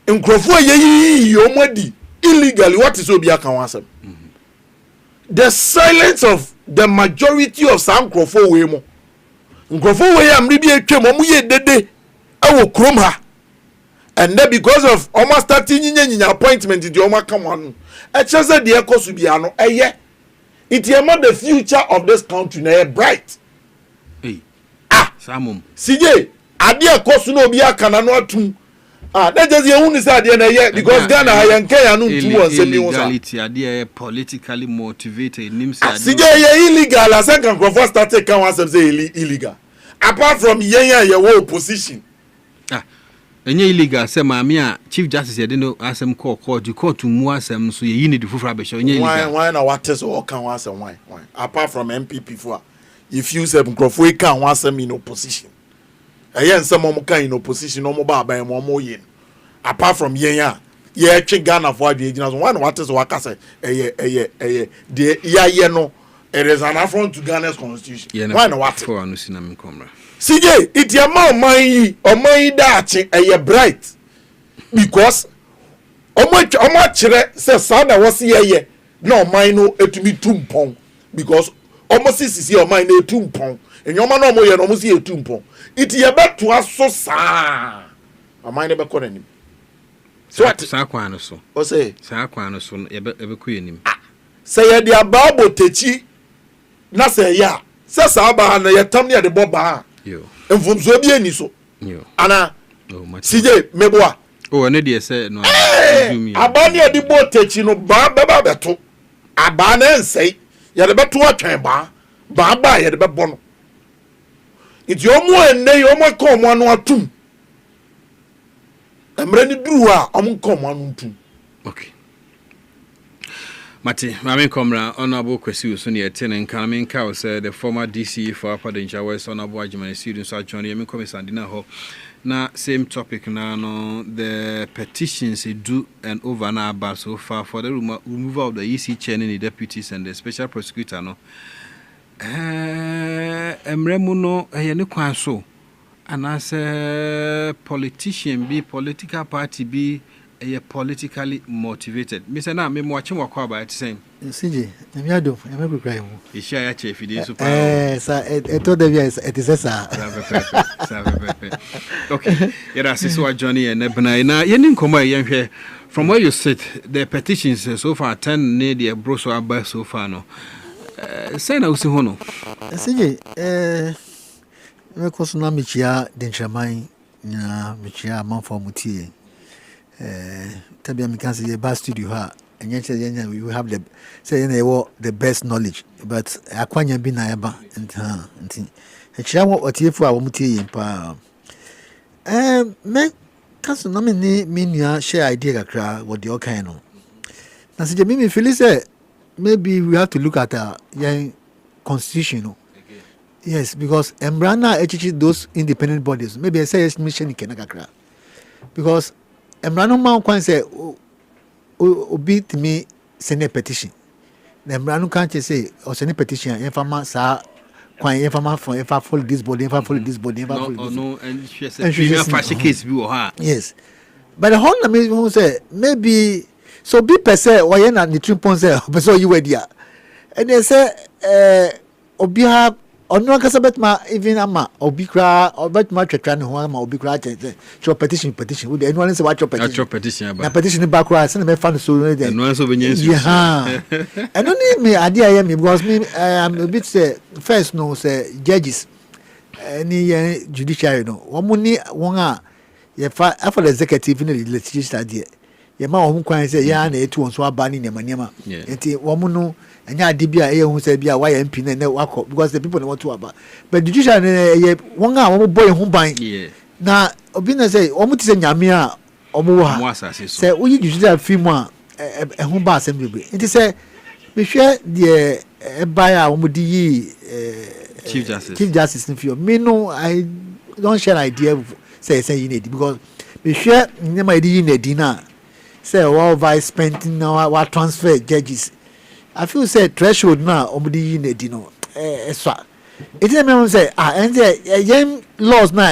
In Crawford, Yomadi, illegally, what is Obia Kawasa? The silence of the majority of some Crawford Wemo. Nkrofo we am ribi etwem omuye dede awo krom ha, and then because of almost starting nyinya appointment the oma come on e chese de ekosu bia no eye it is not the future of this country na bright. Samum CJ ade ekosu no obi aka na no atum that just you unu say ade na ye because Ghana ha yanke ya no ntu won se mi won sa illegality ade politically motivated nim say CJ ye illegal as can Crawford start can one say illegal. Apart from ye opposition. Enye illegal say maami a chief justice ye no asem court you court mu asem so ye need fufu abesho enye illegal. Why na what is all can one asem why? Apart from MPP for if you say Nkrofo can one asem in opposition. Ayen some mo kan in opposition no mo ba ban mo yin. Apart from yen ye twe Ghana for the agents one what is what say the ye no it is an affront to Ghana's constitution. Why no what for anu sinam komra. CJ, it's your man that a bright because much says son was here. No, mine no to be 2 pound because almost is your mind a 2 pound and your man almost see a 2 pound. It's your back to us so sa. A mind never call him. So what Saquano so? Or say Saquano so ever queen him. Say the ababo techi. Na say ya. Says Abba and your tummy at the boba. Yo. And from Zobia Niso. Yo. Anna. Oh, my CJ, Meboa. Oh, and they say no. Abania di boat techino, Baba Beto. Abana and say, you're the better chamber. Baba, you're the babono. It's your more and they almost come 1 or 2. I'm ready to do come 1 or 2. Okay. Mati, Mami Comra, Honorable Kwesi Usuni attending Kalamin Cow said the former DC for Upper Danger West Honorable Ajimani students are joining me coming Sandina Ho. Now, same topic now, no, the petitions do and over now about so far for the removal of the EC chairman, the deputies, and the special prosecutor. No, Emremuno, a Kwanso, and as a politician, be political party, be a politically motivated. Mr. Na, me watching what about it saying. CJ, I'm your dog, I'm a cry. Is she a chief? It is super. I told them yes, it is a okay, yes, this is Johnny and Ebony. Now, you didn't come here from where you sit. The petitions so far 10 near the Broso Abba so far. No, say no, Sihono. CJ, because now Michia, Denchamai, Michia, Monfort Mutie. Tabia Mikansi, the best studio, and yet we have the say the best knowledge, but Aquanya Binayaba and a chair what you for our muti in power. Men can't nominate me share idea what the Okano. Now, see, Mimi Phyllis said maybe we have to look at our young constitution. Yes, because Embrana those independent bodies. Maybe I say mission in Kenakakra because Embrano Mount can say, beat me, send a petition. The Embrano can't say, or send a petition, if I'm not, sir, if I follow this body, if I follow this body, if I follow this. No, and she said, case view her. Yes. But the whole name who say, maybe, so be per se, or you're not the 3 points, but so you were there. And they say, Obia. Ono kasa betma even ama obikra or betma twetwa ne ho ama obikra cho petition we dey anyone say what cho petition na petition back right say me fan so no dey no so benye so yeah and only me ade aye me because me I'm a bit say first no say judges any judiciary no wo ni won a ye fa for the executive in the legislature there ye ma wo kwan say ya na etu won so aba ni nema enti wo no anya adibia who say bia why MP na wako because the people want to about but judicial one a wo boy ho ban na obi na say o muti say nyame a o mo ha say o yi judicial film a ho ba assembly it say me hwe the buy a wo di yi chief justice in fear me no I don't share idea say you need because me hwe nyama di yi na di na say what vice spending now what transfer judges I feel say threshold now omudi in edino so it me say and the laws now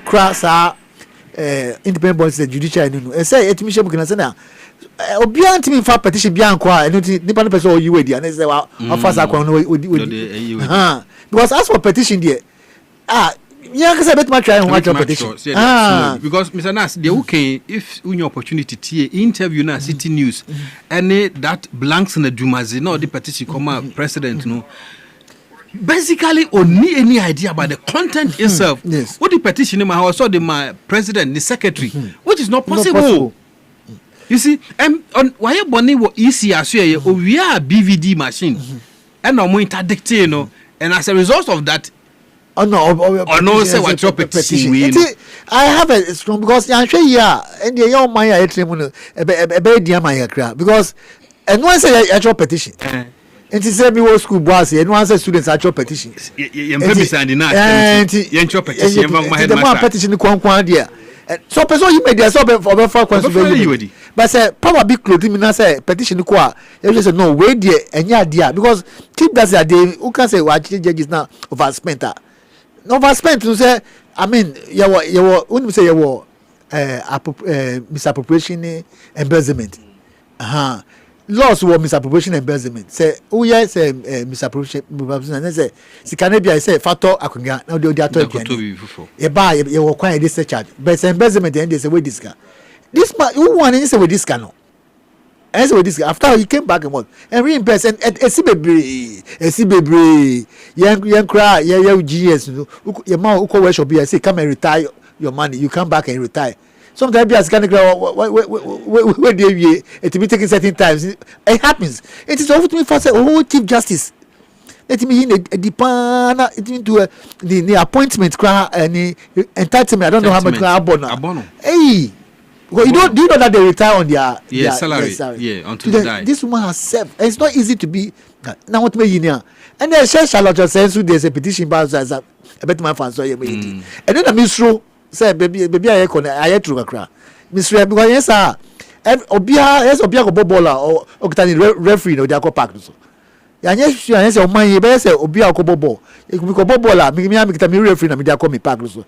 cross independent bodies the judiciary no say it me shebukina say na obi antimi fa petition bia anko and nipa person o yi we dia and say wa offer akwa no because as for petition there yeah, because I bet my try and watch your petition. Because Mr. Nas, the okay, if you opportunity to interview now City News, any that blanks in the Dumazi, no, the petition come president, no. Basically, only any idea about the content itself. Yes. What the petition in my house, or my president, the secretary, which is not possible. You see, on why you bonnie what easy as we are BVD machine, and no more interdicting, you know, and as a result of that. Oh no, say what your petition. I have a strong because I'm sure and the young man I tremble a bad dear my crowd because and one say actual petition. And he said, "Me was school boss, and one says students actual petitions. And your petition, the one petition, the dear. So, person you made the sub for questions, but say, probably clothing me say petition the qua. You just no way, dear, and yeah, dear, because keep that day who can say what judges now overspent. Overspent to say, I mean, you wouldn't say you were misappropriation, embezzlement. Laws were misappropriation embezzlement. Say, oh yes, misappropriation. And say, si canabia say factor akunga. Now they are talking. You buy you require this charge, but it's embezzlement. And they say we this guy. This man who want to say we this guy no. And so this guy after he came back and reimburse and a baby, young cry, young GS. Your mom who call workshop here say come and retire your money. You come back and retire. Sometimes be as kind of where it be taken certain times. It happens. It is often me for say, oh, Chief Justice. Let me in a depend into the appointment and the entitlement. I don't know how much abono. Hey, well, you do you know that they retire on their salary? Yeah, until they die. This woman has served. And it's not easy to be now what me in here. And then Charlotte says there's a petition about as a better man for so you and then the minister say baby I true kakra Mr. because yes sir obia go bobola or okitani referee no dey go park so ya yes o man be say obia go bobo e go bobola me kita me referee na me dey go me park so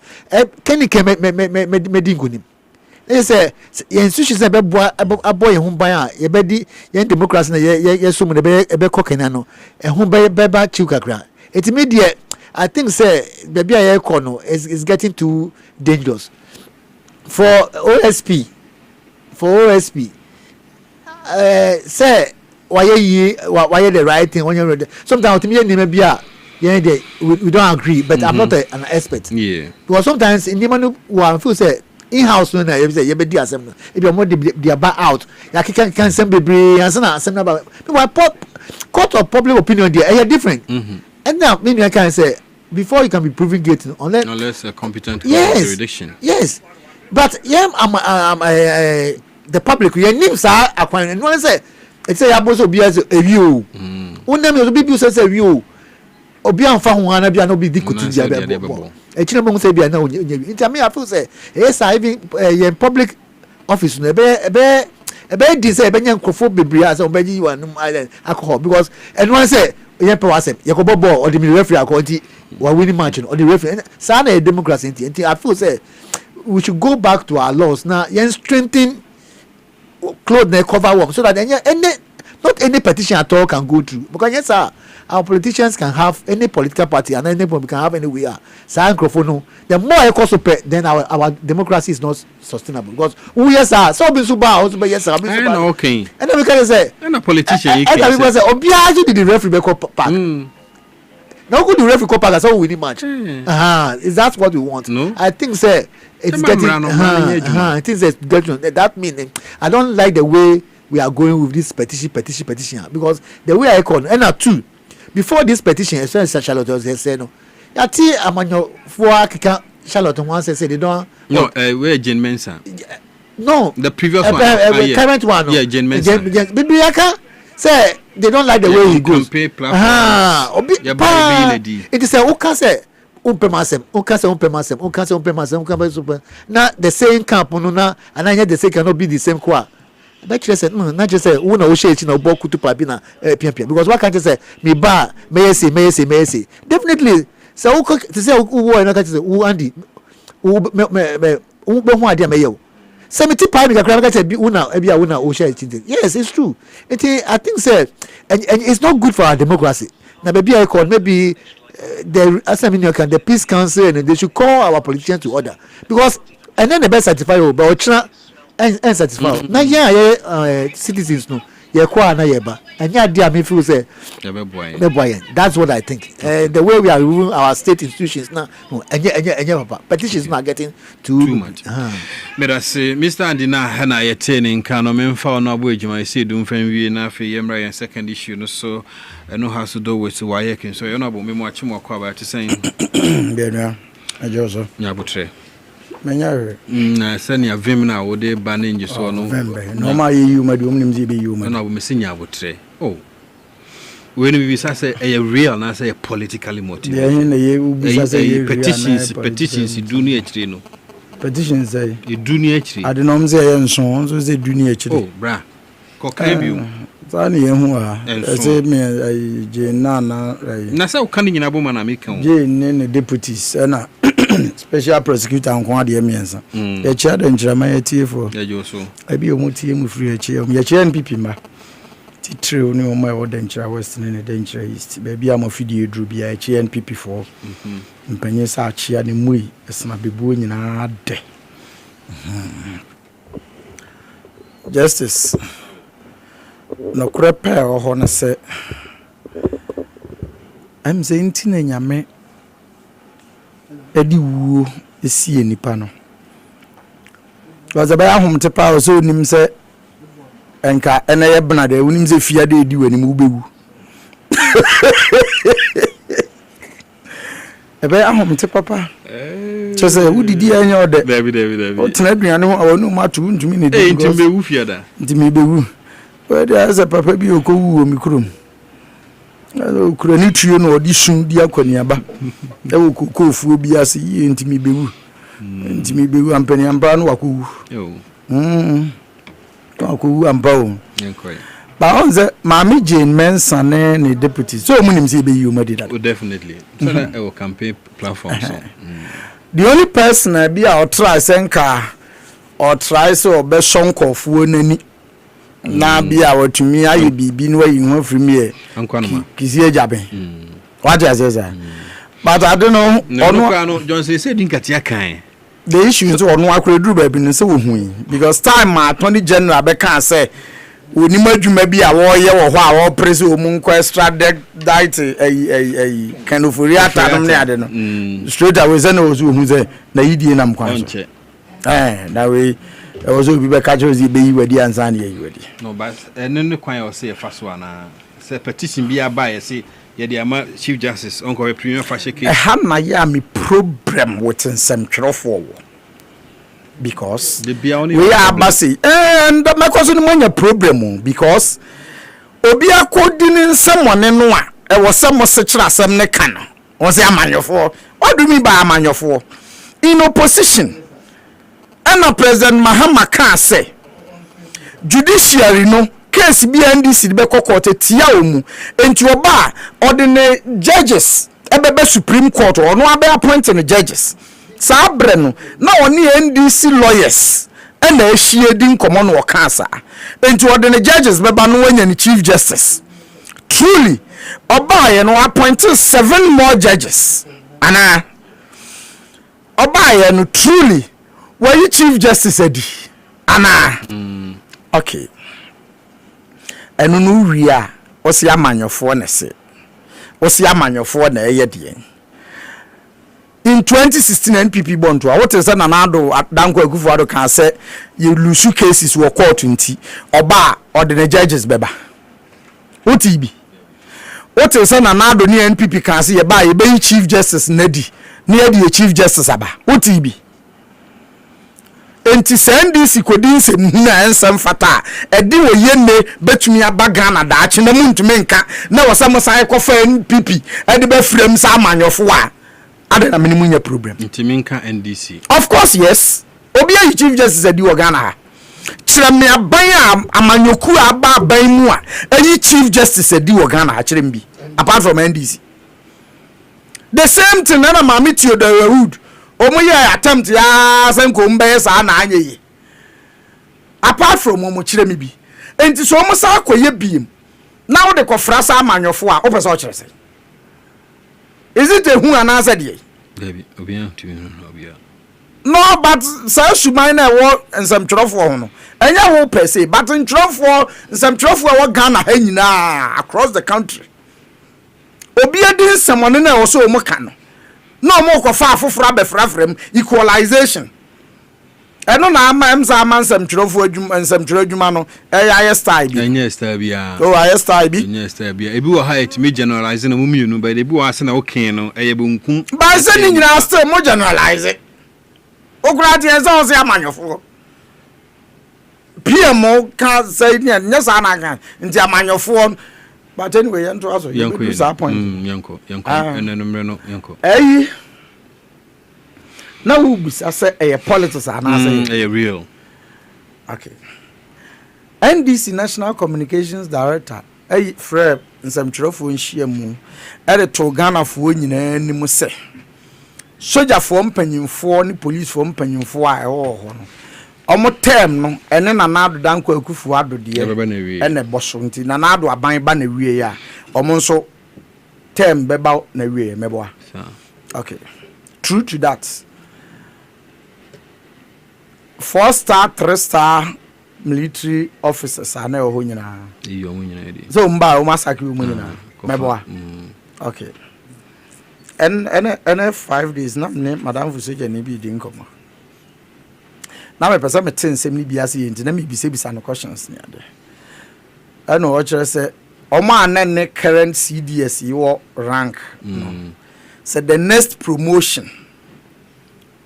keni ke me dingo ni e say yen sushi say be aboy hu ban a ye be di yen democracy na ye so mu be kokena no e hu be ba chiu kakra etimi dey I think say baby I no is getting too dangerous for OSP. Say why the right thing when you're sometimes we don't agree, but I'm not an expert. Yeah. Because sometimes in the man who feel say in-house when I say you be assembly if you're more the back out you can assembly and some about court of public opinion there are different. And now, maybe I can say, before you can be proving guilty, unless a competent jurisdiction. Yes, but yeah, I'm the public. Your names are acquired. And when I say, it's a also be as a view. One name will be says a view. Obian found one, I'll not be difficult to the a children say, be no. It's me, I feel say, yes, I even public office, a bear disabled young Kofobi or Beji and alcohol because, and one say, Yakobo or the referee according to winning margin or the referee. Sana democracy. I feel say we should go back to our laws now. Yen strengthen clothes they cover work so that not any petition at all can go through. Because yes, sir, our politicians can have any political party and any can have anywhere. The more I cost pay, then our democracy is not sustainable. Because yes, sir, so be super, also be yes, sir, be super. Okay. And then we can say, and a politician, and then we can say, Obiaji did the referee park. Now go the referee park as all winning match. Is that what we want? No. I think say it's getting. I think it's getting. That meaning I don't like the way we are going with this petition because the way I call and now two before this petition, as soon as Charlotte was saying no. Yati amanyo for Kika Charlotte once say they don't. No, where Jane Mensa. No, the previous one, current one. Yeah, Jane Mensa. Bibliaka say they don't like the way he goes. It is a uka say umpemasem. Now the same camp na and I hear the same cannot be the same kwa. But you said, not just say, "Una Oshé, no Boku to Pabina, Pimpia." Because what can't you say? Me ba, may say. Definitely. So, to say, who are not to say, who Andy, who idea may you. 70 pounds, I can't say, Una, Ebia, Una Oshé. Yes, it's true. I think, sir, and it's not good for our democracy. Now, maybe I call, maybe the Peace Council, and they should call our politicians to order. Because, and then the best certified, but and satisfied. Now, citizens no, ye kwa na yeba, And yeah, dear, me feel say, that's what I think. The way we are ruling our state institutions now, petitions not getting too much. But I say, Mr. Andina, Hannah, you're turning, can I found no wage, my say, don't friend we enough for Yemra and second issue, no so, I know how to do with why I can, so you're not about me much more cover to saying, yeah, I just Yabutre. Send your vimna or they banning you so no, my you, my doom, you, and I will miss Yabutre. Oh, when we say a real, and I say politically motivated. Petitions, you do near Trino. Petitions say, you do near I don't know, say, and so on, so they do near. Oh, bra, cockney. Tani who are say me Nana Nasa coming in a woman I make Jane deputies and special prosecutor and Kwadi Miensa. The chair and Jamaica for I be a multi free chair, your chair and pipima. True, no my order Western and danger east. Baby, I'm a video drew be a chair and pipi for Penis Archie and Mui, as my baboon in our day. Justice. No crepe or honor say I'm saying tina nyame edi wuo esi enipa no was about home to power so nim say enka ene ye bna de unim say fia de edi wani mu bewu ebe ahom te papa so say udidi anya ode David o tena aduane ho awonu matu ntumi ne de ntimi bewu fia da ntimi bewu as a papa be oko wu mikrum okura ni tuo no odi sun di akwaniaba e wo kofuo bi ase yi ntimi bewu ampani amba no wakowu wakowu amba o ba onze Mami Jane Mensah ne deputy so munim say be you madi that definitely so that our campaign platform so the only person I be out try senka or try so be sonkofuo nani na bia watumi aye bibi no ayi ho free me kisi ejaben what does say but I don't know no Johnson said dinkatia kan the issue is ono akure duru ba bi no say wo hu because time ma attorney general be kan say oni madwuma bi a wo ye wo ho a wo press o mu nko extra diet kind of reata no ne ade no straight away say no so hu say na yidie na mkwan so that way also be catch us be you wedi ansa na you wedi no but no kwan o say fa so na say petition bi aba say ye dey ama chief justice onko we premier fa shake na ya me problem with some trofo because we are basi and my question no problem because obi akodin nsem no a e wo sem se kira asem ne kan o say amanyofo what do you mean by amanyofo in opposition and President Mahama can say judiciary no case BNDC be court tia omu enti oba ordinary judges ebebe Supreme Court or no abe appointing judges sabre no na oni NDC lawyers and na ehie din komo no kansa enti ordinary judges beba no wanya ni chief justice truly oba ye no appointed 7 more judges ana oba ye no truly were you chief justice edi ana okay enu no wia osi amanyofo na se osi amanyofo na eye de in 2016 NPP bonto what is na nado danko Akufo-Addo kan say you lose cases wo court nti oba ordinary judges beba otibi what is na nado ni NPP kan say ye ba ye be chief justice nadi ni ye the chief justice aba otibi enti NDC kodin se na ensem fata edi wo yenne betumi abaga na daache na muntumi nka na wasam sai kofa NPP edi be frem sa amanyofo a ade na minimu nya problem ntimi nka NDC of course yes obi ayi chief justice edi wo Ghana ha kire me aban amanyoku aba aban mu a ayi chief justice edi wo Ghana ha kire mbi apart from NDC the same thing na Mami Theodore Wood omoye attempt ya senko mbe sa na anyeyi apart from omo kire me bi enti so omo sa akoye biem na wo de kofra sa amanyofo a opese o kire se is it a who answer there baby obia to me no obia no but say suman na wo ensem twrofo ho no enya wo per se but in trofo some trofo wa Ghana ha nyina across the country obi edi nsemone na wo so o mo ka no na o mo ko fa afoforo abefrafrem equalization eno na ama emza ama nsem trofo adwuma no ya style bi enya style bi a ya style bi enya style bi ebi wo ha et me generalize na mo mienu ba ebi wo ase na wo ken no eye bonku ba se ni nyina still mo generalize ograti ezo se amanyofo PM ka say nya sa na kan nti amanyofo but anyway ento aso you disappoint yanko enenumre no yanko na wo bisa say politics ana say real okay NDC National Communications Director Fred Nsamchirofo nhia mu to Ghana fo nyina ni mu say soja fo mpanyimfo ni police fo mpanyimfo a ho no omo term no ene na nado danko akufu ado de ene boso nti na nado aban ba na wie ya omo nso term beba na wie mebo okay true to that 4-star 3-star military officers are na ho nyina iyo mu nyina di so mba o masaki mu nyina mebo okay and 5 days na madam Fusoja ni bi di nkoma na me pesa me tensem ni biase yenti na me bisa no questions ni ade ana o chere se omo anene current CDS your rank so the next promotion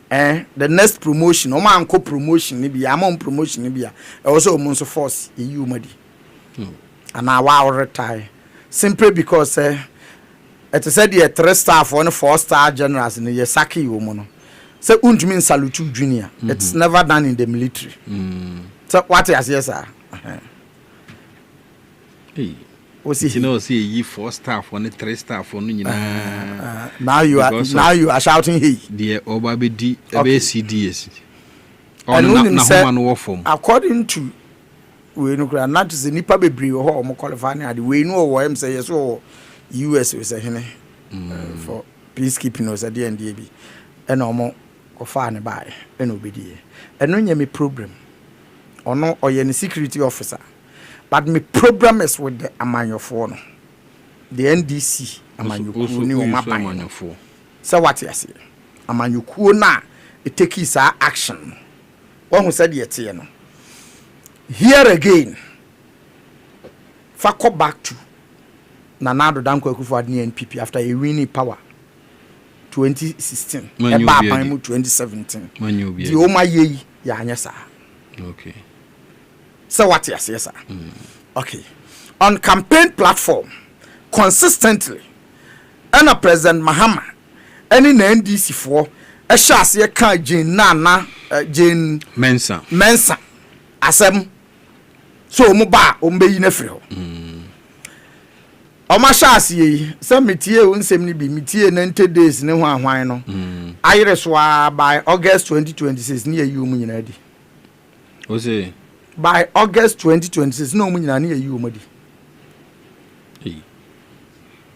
omo anko promotion ni bia amon promotion ni bia e wo so omo so force yi umadi and I wow retire simply because it said the 3-star for and 4-star generals in the Saki woman. So Unjumin Salutu Junior. It's never done in the military. So what is yes, sir? Hey, what's it? You know, see ye 4-star for and 3-star for now you are shouting he. The Obabi CDS. According to we no not is nipa bebre ho mo qualify na the we no wo say yes so US we say hene for peacekeeping was at the NDB and omo ko fa ne bae and obedie eno nya me problem ono oye security officer but me problem is with the amanyofo no the NDC amanyoku ni o mapanyofo so what you say amanyoku na it take is action one who said yet no here again go back to Nanado Danko Akufo-Addo NPP after a winning power 2016 eba apan 2017 the oma ye ya anyesa okay so what yes sir okay on campaign platform consistently and a President Mahama any NDC for a chance ye kan Jane Nana Jane Mensa asem so mo ba o mbe yi na firi ho o ma chance yi se metie o nsem ni bi metie 90 days ne ho ahwan no ayire so by August 2026 ni yi o mu nyina di o say by August 2026 no mu nyina ni yi o mu di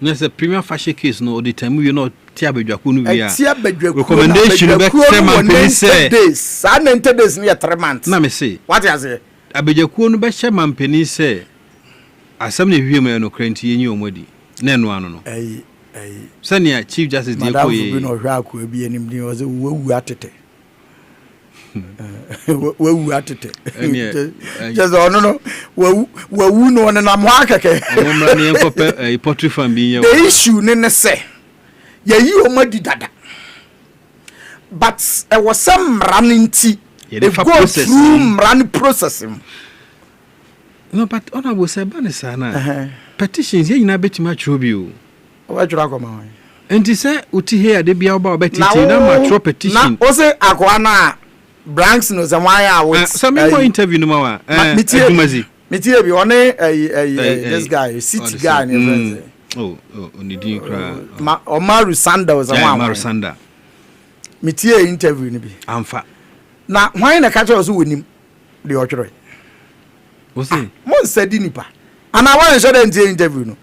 There's a premier fashion case no the time you know tia badwaku no we are recommendation be say man pe say days 90 days near 3 months na me say what you say abedwaku no be she man pe say asem na hwie me no krenti yenyi omodi na eno ano no sania chief justice dey ko ye madam no hwa akwa bi enim din o say wewu atete wewu atete just no wewu no na mo akeke omra ne enkope pottery farm bi ye the issue ne say ye yi omadi dada but it was some running they go through running processing no but honorable Sebanisa na petitions ye nyina betima chrobi o wa jura ko ma enti se uti here de bia oba betiti na ma petition na o se akwa na Branks no zamaya with some more interview no ma Edumazi metie bi one this guy city guy ne friend onidi kra Omaru Sanda was Omaru Sanda metie interview ni bi amfa na hwan na ka che so wonim de otwere o say mo nsadi nipa ana wan so de interview no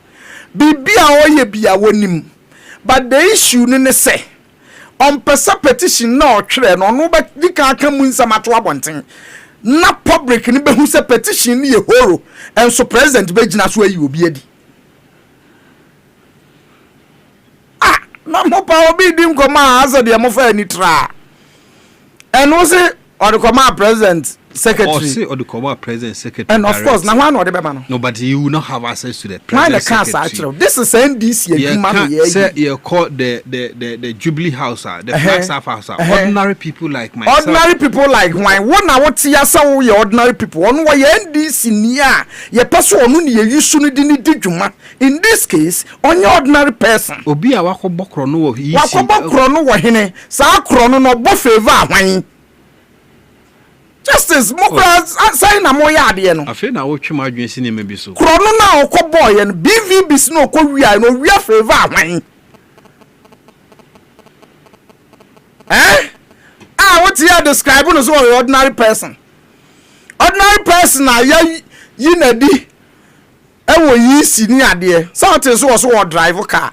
bibia oye bia wonim but the issue ne say on petition no otwere no no be dika aka mu nsamato abonten na public ni be hu se petition ni ye horo and so president be gina so ayi obi adi na mo pa obi dim ko ma aso de mo fa ni tra and wo se or the command president secretary or the command president secretary and of course na one or the be no but you will not have access to the president secretary. This is NDC say you call the Jubilee House the Flagstaff House ordinary people like myself ordinary people like why what na what ya say we ordinary people on why NDC nia ye person onu ne ye yusu no di ni dwuma in this case on your ordinary person obi a wakobokro no wo yi wakobokro no wo hene sa akro no no bo favor ahwan justice mokra say na mo ya ade no afi na wo twema adwen si ne ma bi so krono na okoboy no BVB no okowia no wia favor ahwan what you describe no so ordinary person na ya yi na di e wo yi si ni ade so te so drive car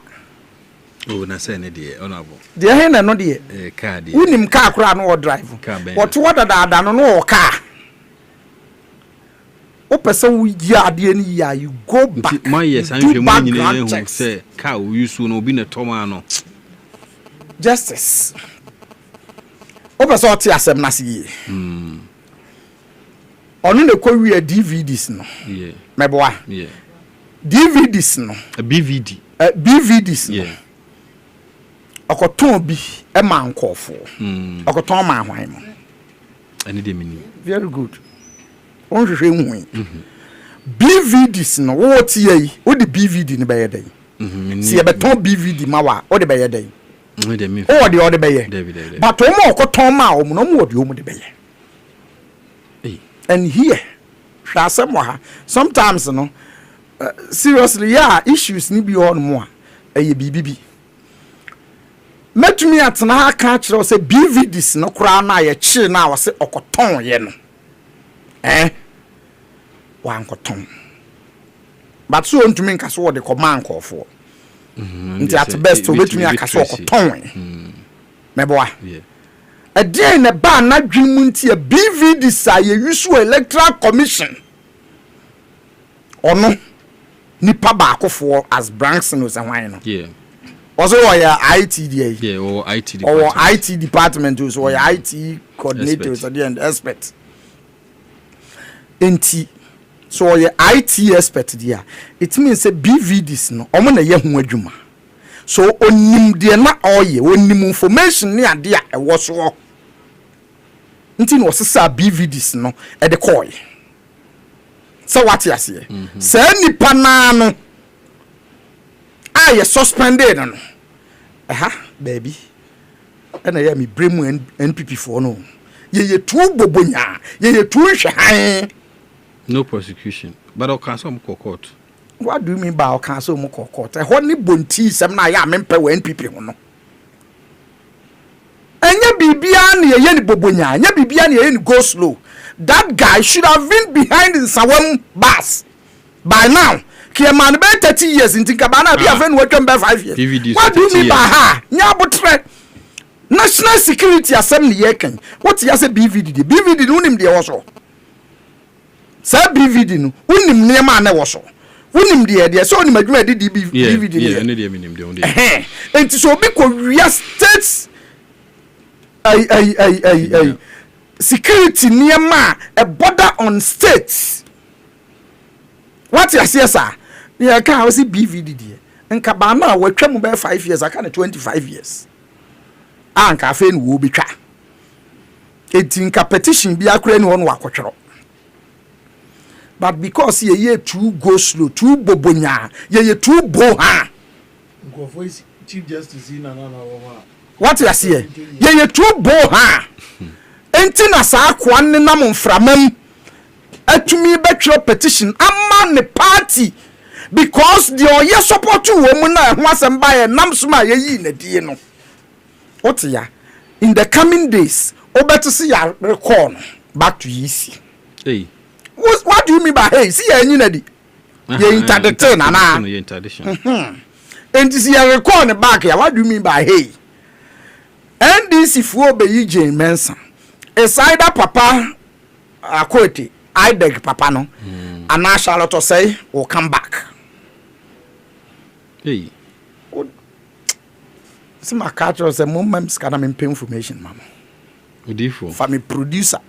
oh na say ne de honorable de he na no de car de unim car kura no wo drive what da no no car o person we yi ade ni ya you go back my yes an hwe mo nyina hu say car wo yusu no obi na toma no justice o person o ti asem na se onu ne ko wi DVDs no meboa DVDs no BVDs no okoton bi e ma nkofo okoton ma ahwan mo ani de mini very good on hwehwe hu BVDs no wo ti yi o de BVD ni be ye den si e beton BVD ma wa o de be ye den o de be ye but o mo okoton ma o mo no mo de o mo de be ye and here sometimes no seriously yeah issues ni bi on mo a bibibi metumi atena ha ka kire say BVDs no kura na ye chi na wo se okoton ye no wan koton but so ntumi nka so de command kofo nti at best obetumi aka so okoton meboa again na ba na dwimu nti a BVDs a ye use electoral commission ono nipa ba akofo as Branson was ahwan no also your ITDA or IT department or IT department or your IT coordinators at the end expert enti so your IT expert there it means say BVDs no omo na ye hu adwuma so onim de na oye onim information ni ade a ewo so nti no sesa BVDs no e de call so what you say say nipa na no aye suspended no baby and I am me bremu NPP for no ye tu bobonya ye tu hwe no prosecution but I can some court. What do you mean by cancel mo court e ho ni bonti sem na ya mempe we NPP ho no enya bibia na ye ni bobonya enya bibia na ye ni go slow. That guy should have been behind the Sawam bus by now. Kiaman be 30 years in Tinkabana be afen working by 5 years. BVD What do you mean by ha? Nyabutre National Security Assembly yeken. What you say BVD? BVD unim de also. Say BVD no unim niema na woso. Unim de so unim adwuma de BVD. Yeah, any de minim de onde. Enti so be ko ria states security niema a border on states. What you say sir? Yeah, can see BVD there. Nka ba na we twam be 5 years, I can 25 years. Anka fe no wo betwa. Eti nka petition bi akura ni won wakotwero. But because ye too go slow, too bobonya, ye too bo ha. Chief Justice na. What you say? Ye too bo ha. Enti na sa akwa ne nam mframam atumi betwero petition ama ne party because the oye support to wo na ho asem ba ye nam so ma ye yi na die no. What ya in the coming days obeto see ya record back to EC. Hey. What do you mean by hey? See ya nyi na di. Ye interdiction na. Ye interdiction. Enti see ya record back ya. What do you mean by hey? NDC fu obeyi Jane Mensa. It's either Papa Akwete I beg papa no and now Charlotte say will come back. Hey. See my catch was a moment scan pay information, mama. Udifo. Family producer.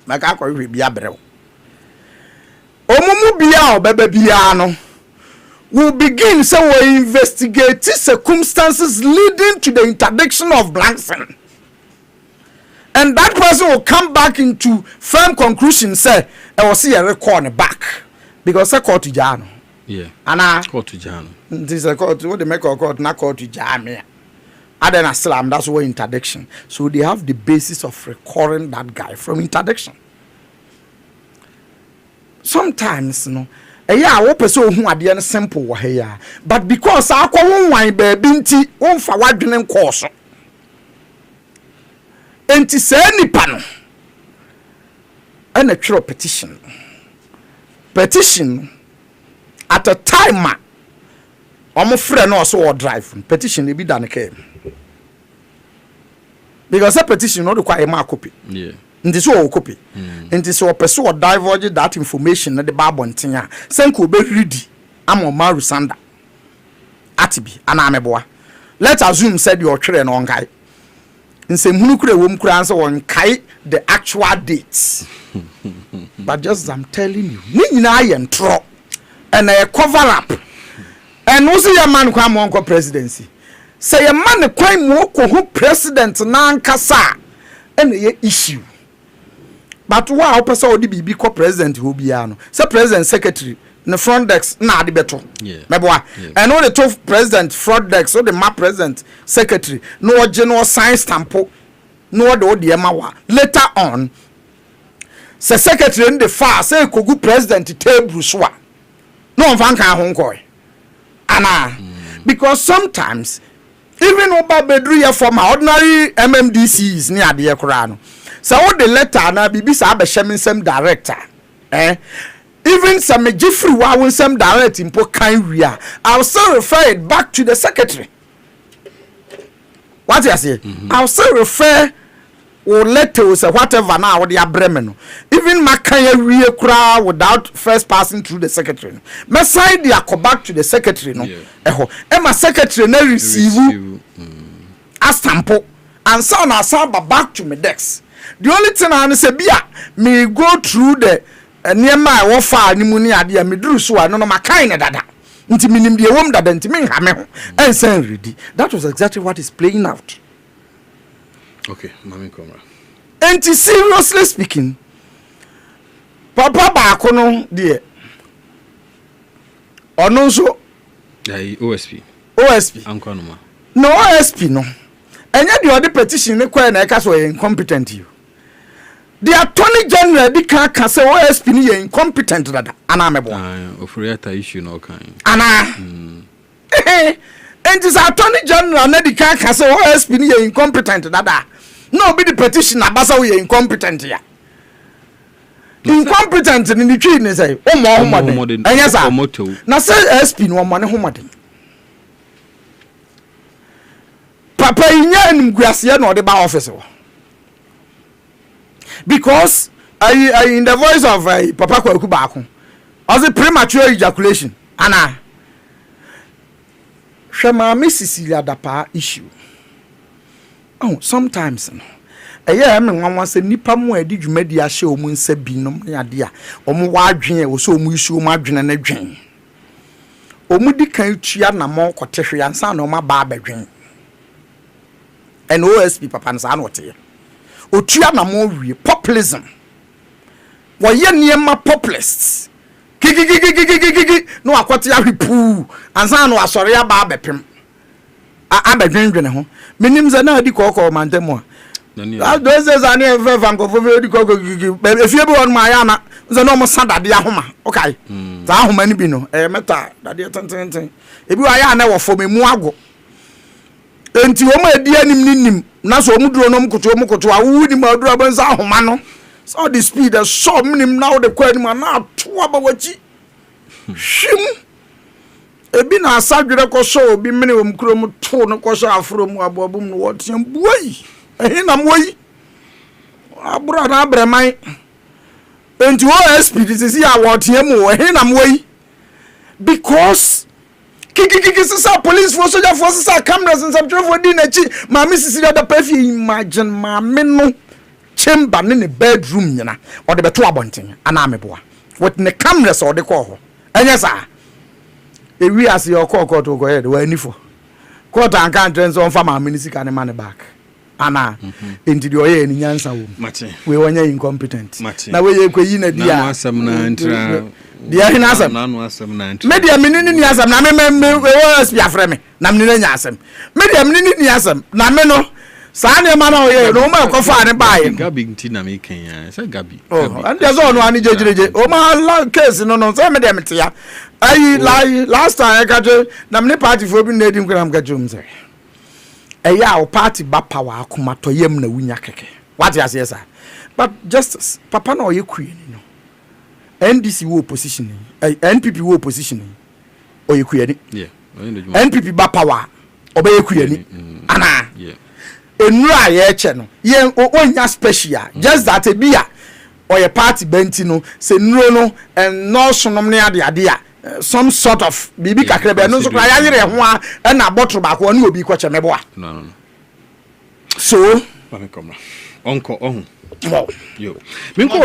My car will be a brel. Omumu bia bebe bia no. Will begin so we investigate circumstances leading to the interdiction of Blankson. And that person will come back into firm conclusion, say, I will see a record back. Because I called to Jano. Yeah. And I called to Jano. This is a court, what they make a court, not called to Jamia. And then Islam, that's why interdiction. So they have the basis of recalling that guy from interdiction. Sometimes, you know, yeah, what person who are the simple here, but because I call one baby, one for what doing course. And to say any panel and a true petition at a time, I'm a friend also or drive petition to be done came because a petition not require my copy. Yeah. And this all copy. And this all person or divulge that information at the Bible and Tia. Send could be ready. I'm on Maru Sanda. Atibi, and I'm a boy. Let's assume said your train on guy. And say Munukure won't answer on Kai the actual dates. But just I'm telling you, Nina and Tro and a cover up. And also your man come on presidency. Say a man quite more who president nan kasa and the issue. But wow, person would be co-president who be ano. Say president secretary in the front desk na the better. Yeah. And all the top president front desk, so the map president secretary, no general science stampo, no the odiemawa. Later on, say secretary in the far say kogu president table swa. No one can honkoy. Anna, because sometimes even over bedroom from ordinary MMDCs near the Ekurano. So what the letter na bibi sa be some director. Even some Jeffrey wa some direct in po kan ria. I'll still refer it back to the secretary. What you say? I'll still refer or letters or whatever now what they are bremen. Even makanya ria kra without first passing through the secretary. My side they go back to the secretary no. My secretary na receive a stampo and so na samba back to my desk. The only thing I say bia me go through the near my warfare ni muni ade me duru so no ma kind dada. Nti minim de wom dada nti me ha me ho. Ensan ready. That was exactly what is playing out. Okay, mami komra. And seriously speaking, papa ba kono de ono so OSP. Ankonoma. No OSP no. Enya the other petition ne kwa na eka so incompetent you. The attorney general di kan say OSP ni incompetent dada ana mebo. Ofuriata issue no kan. Ana. And this attorney general na di kan say OSP ni incompetent dada. No be the petition abasa we incompetent ya. Incompetent ni ni twi ni say o mo homode. Enya sa. Na say OSP no mo ne homode. Papa inya ngwase na ode ba office wo. Because I in the voice of Papa Kwaku Baako, as a premature ejaculation, Anna. Shema Miss Cecilia Dapa issue. Oh, sometimes me wan say nipa mu edi dwumadi a hye omu nsa binom ne ade a omu wadwen e wo so omu issue omu adwen na dwen. Omu di kan tua na mo kotehwe ansa na omu ba badwen. And OSP Papa nsa na wote. Otua na mo wie populism. Wo ye niema populists. Gigi no akwate ahwepu ansa na asore ya ba bepem. Abadwendwene ho. Menim za na adi kokko mantemo a. Those days ani ever go for adi kokko gigi. Efie bi won ma ya na za no mo sadade ahoma. Okay. Za ahoma ni bi no. Meta dade tenten. Ebi wa ya na wo fo memu ago. Enti wo ma adi anim ninim na so omuduro no mkoto awu ni ma duro banza ahoma no. So the speed is so minim now the kwani ma na to abawachi. Shim. Ebi na asadwere ko so obi mene wo mkuro mu to no ko so afro mu abobum no wotiam buai. Ehi na moyi. abura na abreman enti OSP this is our team we na moyi because kiki sisa police for soldier for sisa cameras and some for din echi mama sisi da perfume imagine mama no chamber ne bedroom nyina or the beto abonten ana ameboa with the cameras or the call enya sa ewi as your call to go head we anifo court and country so on farm minister can man back ana into the oye ni nyansa wo we wonya incompetent na we ye kweyi na dia na asem na ntra dia hina asem na asem na ntra media menini ni asem na me was bia frɛ me na menini nya asem media menini ni asem na me no saa ne ma na oye no ma kofa ne bae gabi nti na me kan ya say gabi and there's all no ani jejereje o ma case no say media mete ya ayi last time I got na me party for bi na edim kram ga jom say eya o party ba power akoma to yam na wunya keke what you say sir but justice papa na oye queen no NDC wo opposition NPP wo opposition oye queen yeah NPP ba power obey queen ana yeah enura ye che no ye onya special just that e bia oye party benti no se nuro no en no sonom ne ade a some sort of bibi kakra be no so kra ya yire ho a na bottle ba ko ne obi ko che mebo a no so mame komra onko ohun yo minko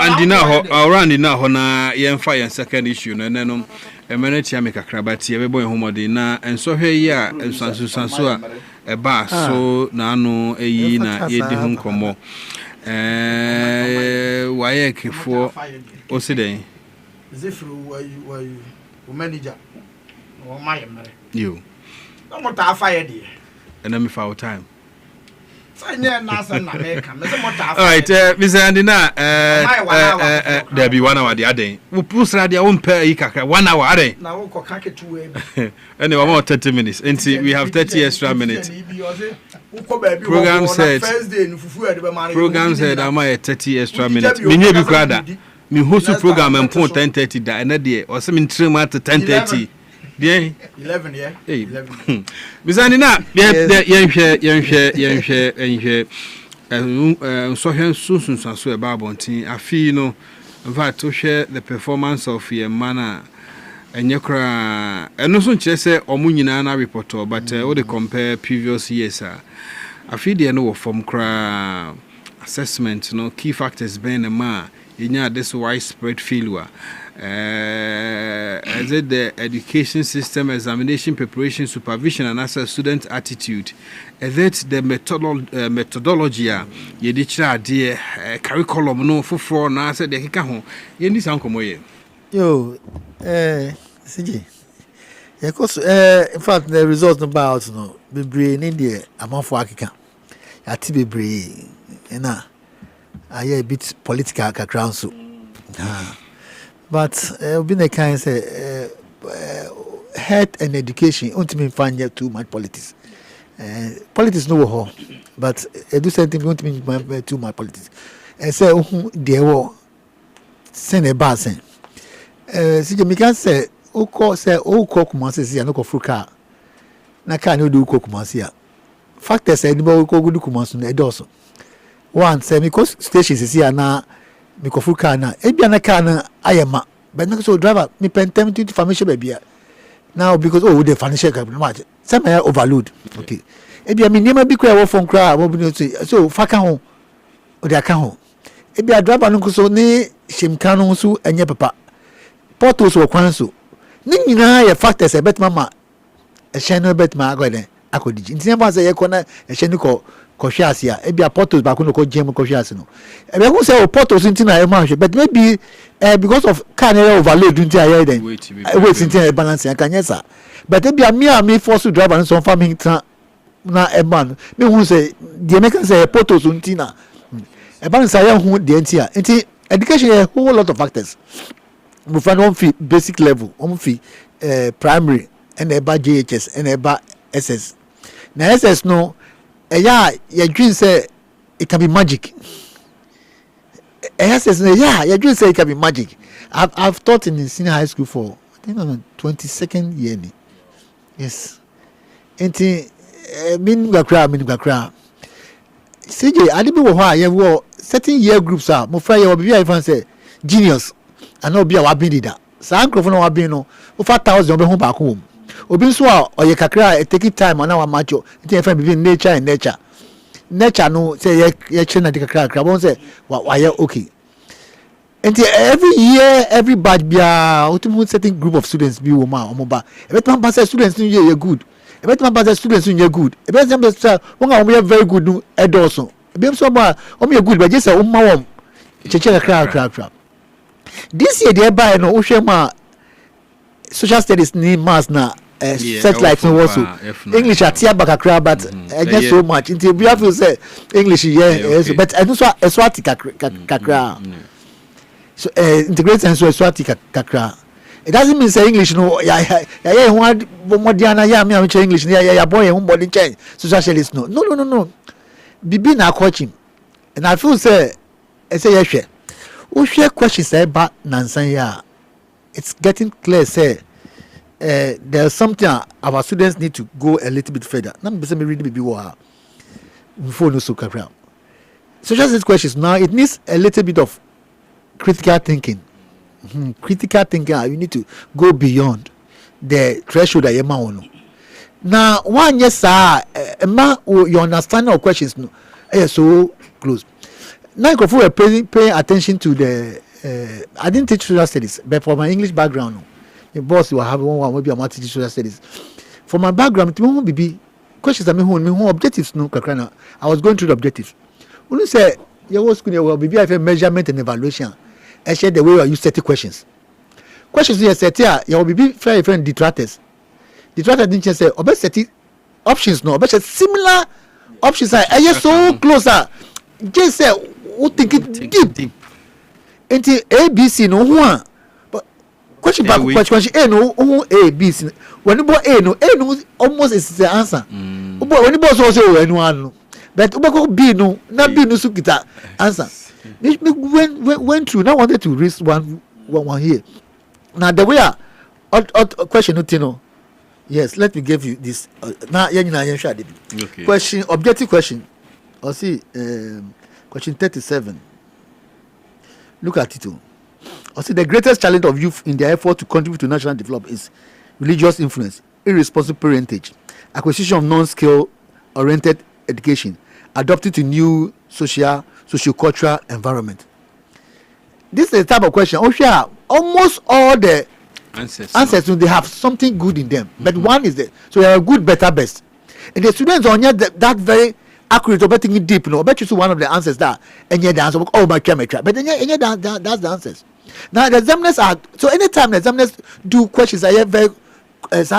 andina ho na ye mfa ye second issue no no emeneti ame kakra ba tie bebo ehomode na ensohwe yi a ensanso a eba so na anu eyi na yedi ho nkomo waye kefo osiden zefru wa manager o mayemre yo no mo ta fire de and me for time sanye na san na America me mo ta all right Mr. Andina there be 1 hour the aden we push radio won pay yi kakra 1 hour aden na wo ko kake 2 e anyway more 30 minutes until we have 30 extra minutes program said am 30 extra minutes me nye bi krada me host program and 10:30 da na de o se me ntrim at 10:30 de 11 yeah 11 bizani na yenhwe so hwen sunsun sanso e ba bontin afi no in fact to share the performance of your manner enyekra eno so nche se omunyina na report but we dey compare previous years afi de no from kra assessment no key factors been a ma yenya this widespread failure as it the education system examination preparation supervision and as a student attitude as it the methodology ye di kira de curriculum no foforo na as the keka ho ye ndi sankomo ye yo CJ because in fact the results about no be brain in there amafo akeka ati be brain na aye a bit political background so but been a kind say health and education ultimately find too much politics. Politics no ho, but do something ultimately too much politics. And say there were send a basin. See me can say oko say oko kumansi si anoko fruka. Na ka no do oko kumansi a. Factor say ni ba oko do kumansi na edoso. One say because stations is here na mikofu car na ebia na car na ayema but na so driver me pentem to information baby now because the financial cap no some overload okay ebia me niam bi kwa wo phone cra wo bi so faka ho o de aka ho ebia driver no so ni shimka no so enye papa portos wo kwan so ni nyina ya factors e bet mama e hye no bet ma agode akodiji ntia ba say ye kona e hye ni ko hwe e bia portos ba ko no ko gem ko hwe ase no e be go say o portos ntina e ma hwe but maybe because of car na overload ntia ye den wait ntia e balance ya kanyesa but e bia me force driver no so farming na e man me hu say the make say portos ntina e balance ya hu de ntia nti education a whole lot of factors we find one fee basic level one fee primary and eba JHS and eba SS na SS no yeah, your dream say it can be magic. SS no your dream say it can be magic. I've taught in senior high school for I think on 22nd year. Yes. Enti min gakra CJ ade bi wo ho a ye wo certain year groups a mo fra ye wo bi a fan say genius and no bi a wa bin dida sa ankrofo no wa bin no wo fa 1000 obe ho ba ko wom obi nso a oye kakra take time na wa macho nti e fa bi nature and nature no say ye chena de kakra bon say wa ye okay. And every year, every batch be a certain group of students be woman or moba. Every time pass students in year good. Every time pass students in year good. Every time one we are very good no also. Be so ba o me good but just a umma cheche crack. This year they buy no uhwe ma social studies ni mass na set like no also. English at tia bakakra but just so much. Until we have to say English but I know so Eswati kakra. So integrate and so Swati kakra. It doesn't mean say English no yeah one modiana yeah me English yeah boy home body change socialist no bibi na coaching and I feel say yes we share questions say ba nansan ya it's getting clear say there's something our students need to go a little bit further na me say me read bibi wa before no so kakra socialist questions now it needs a little bit of critical thinking. Critical thinking, you need to go beyond the threshold that you want. Now, one yes, sir, your understanding of questions no, so close. Now, if you were paying attention to the, I didn't teach social studies, but for my English background, the boss will have one maybe I'm teaching social studies. For my background, it won't be questions. I mean, objectives no, I was going through the objectives. When you say your whole school, will be measurement and evaluation. I share the way you set the questions. Questions you set here, you will be very different detractors. Detractors didn't say, "Oh, set options no, but similar options are so closer." Just say, "Who think it deep?" Until A, B, C no one. But question back question A no, A, B, C. When you boy A no almost is the answer. When you boy also anyone, but B no, not B no sukita answer. We went through. Now wanted to raise one here. Now the way question no. Yes, let me give you this. Now okay. Question, objective question. I'll see question 37. Look at it. I'll see the greatest challenge of youth in their effort to contribute to national development is religious influence, irresponsible parentage, acquisition of non-skill oriented education, adopting to new socio-cultural environment. This is the type of question. Almost all the answers they have something good in them, but one is the so they are good, better, best. And the students on here that very accurate or betting deep. No, I bet you see one of the answers that and yet the answer. Oh my chemistry, but then that's the answers. Now the examiners are so anytime the examiners do questions, I have very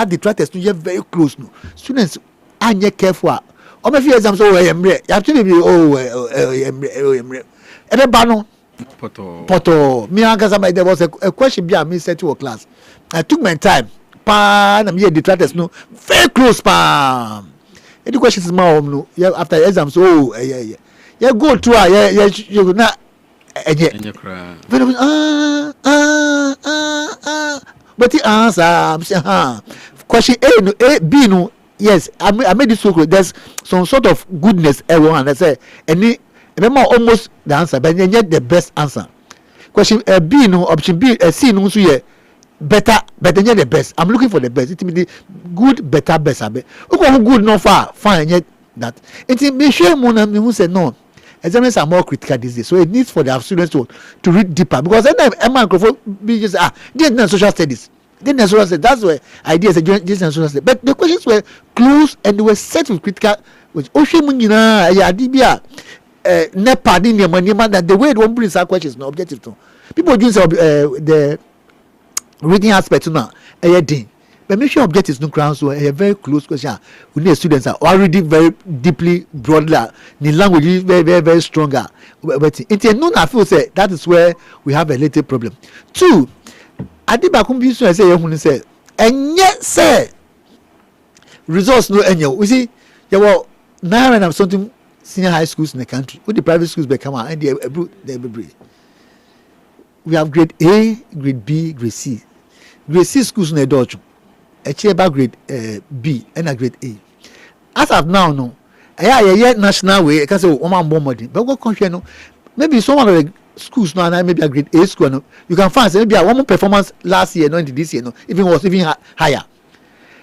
detractors to get very close. No students are not careful. Or if you exam so you have to be everybody Poto. Me and there was a question behind me said to a class. I took my time. Pan and me detractors no very close pan. Any questions is my no. Yeah, after exam so yeah go through you not but the answer question A B no. Yes, I made it so close. There's some sort of goodness everyone. I say any remember almost the answer, but then yet the best answer. Question B no, option B C no so yeah better, but then yet the best. I'm looking for the best. It means good, better, best. Okay, good no far, fine yet that. It me sure Mona who said no. Examiners are more critical these days, so it needs for their students to read deeper because then Emma microphone be just this social studies. That's where ideas are just social studies. But the questions were close and they were set with critical. Which NEPA that the way it won't bring our questions no objective to people use the reading aspect now but make sure objectives no ground so a very close question we need students are already very deeply broadly the language is very very very stronger but in no I feel say that is where we have a little problem. Two Adibakumbi say you say and yet say results no any we see there were 9 and something senior high schools in the country. With the private schools become and they we have grade A, grade B, grade C. Grade C schools in the Dutch. A chair grade B and a grade A. As of now, no, yeah national way because woman bomb body but go country no maybe someone of the schools now maybe a grade A school no you can find maybe a one performance last year no into this year no even higher.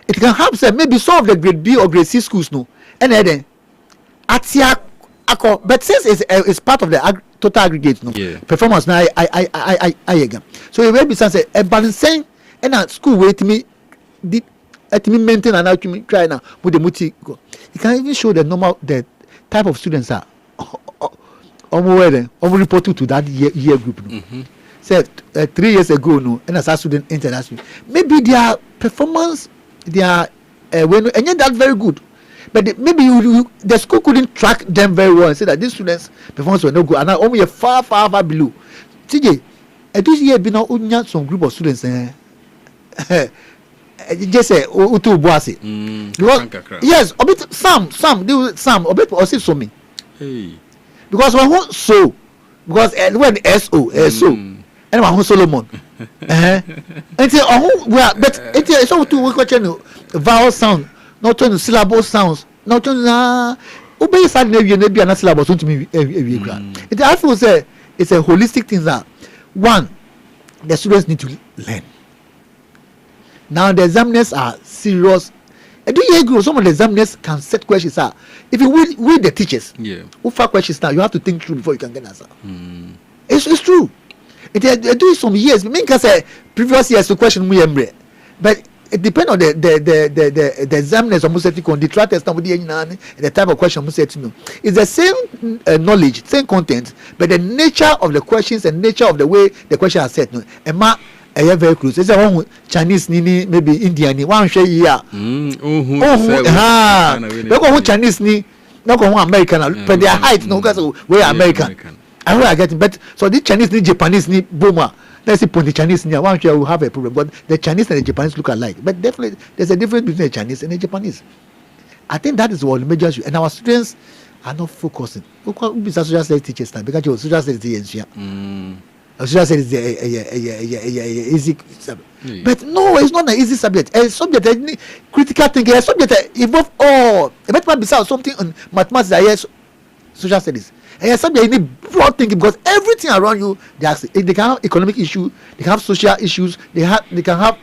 It can happen say maybe some of the grade B or grade C schools no and then atia but since it's part of the total aggregate no performance now I again so you will be say a balancing and at school wait me did at me maintain and out me try now with the multi go. You can even show the type of students are report to that year group. Say 3 years ago, no, and as a student international, maybe their performance, their and yet that's very good. But maybe the school couldn't track them very well and say that these students' performance were no good, and now only far below. TJ, this year been now some group of students. Just say utu boase yes a bit some a bit or see so me because when so because when so and when Solomon until but it's all to question vowel sound not to syllable sounds not to obey side maybe an syllable to me it I feel say it's a holistic thing that one the students need to learn. Now the examiners are serious. And do you agree? Some of the examiners can set questions. If you read the teachers, who find questions now, you have to think through before you can get an answer. It's true. It do some years. I mean, because previous years the question we but it depends on the examiners almost on the detractors the type of question almost set to. It's the same knowledge, same content, but the nature of the questions and nature of the way the question are set. Very close. It's a Chinese nini, maybe Indian ni. One share here. Look Chinese ni, not American, but their height no because we are American. I know I get it, but so the Chinese ni Japanese ni boomer. Let's say the Chinese ni one share will have a problem, but the Chinese and the Japanese look alike. But definitely there's a difference between the Chinese and the Japanese. I think that is what the major issue, and our students are not focusing. We be social studies teachers now because you social studies here. Social studies is easy subject. But no, it's not an easy subject. A subject critical thinking, a subject involve all. A better besides something on mathematics that is social studies. And a subject you need broad thinking because everything around you they can have economic issues, they can have social issues, they can have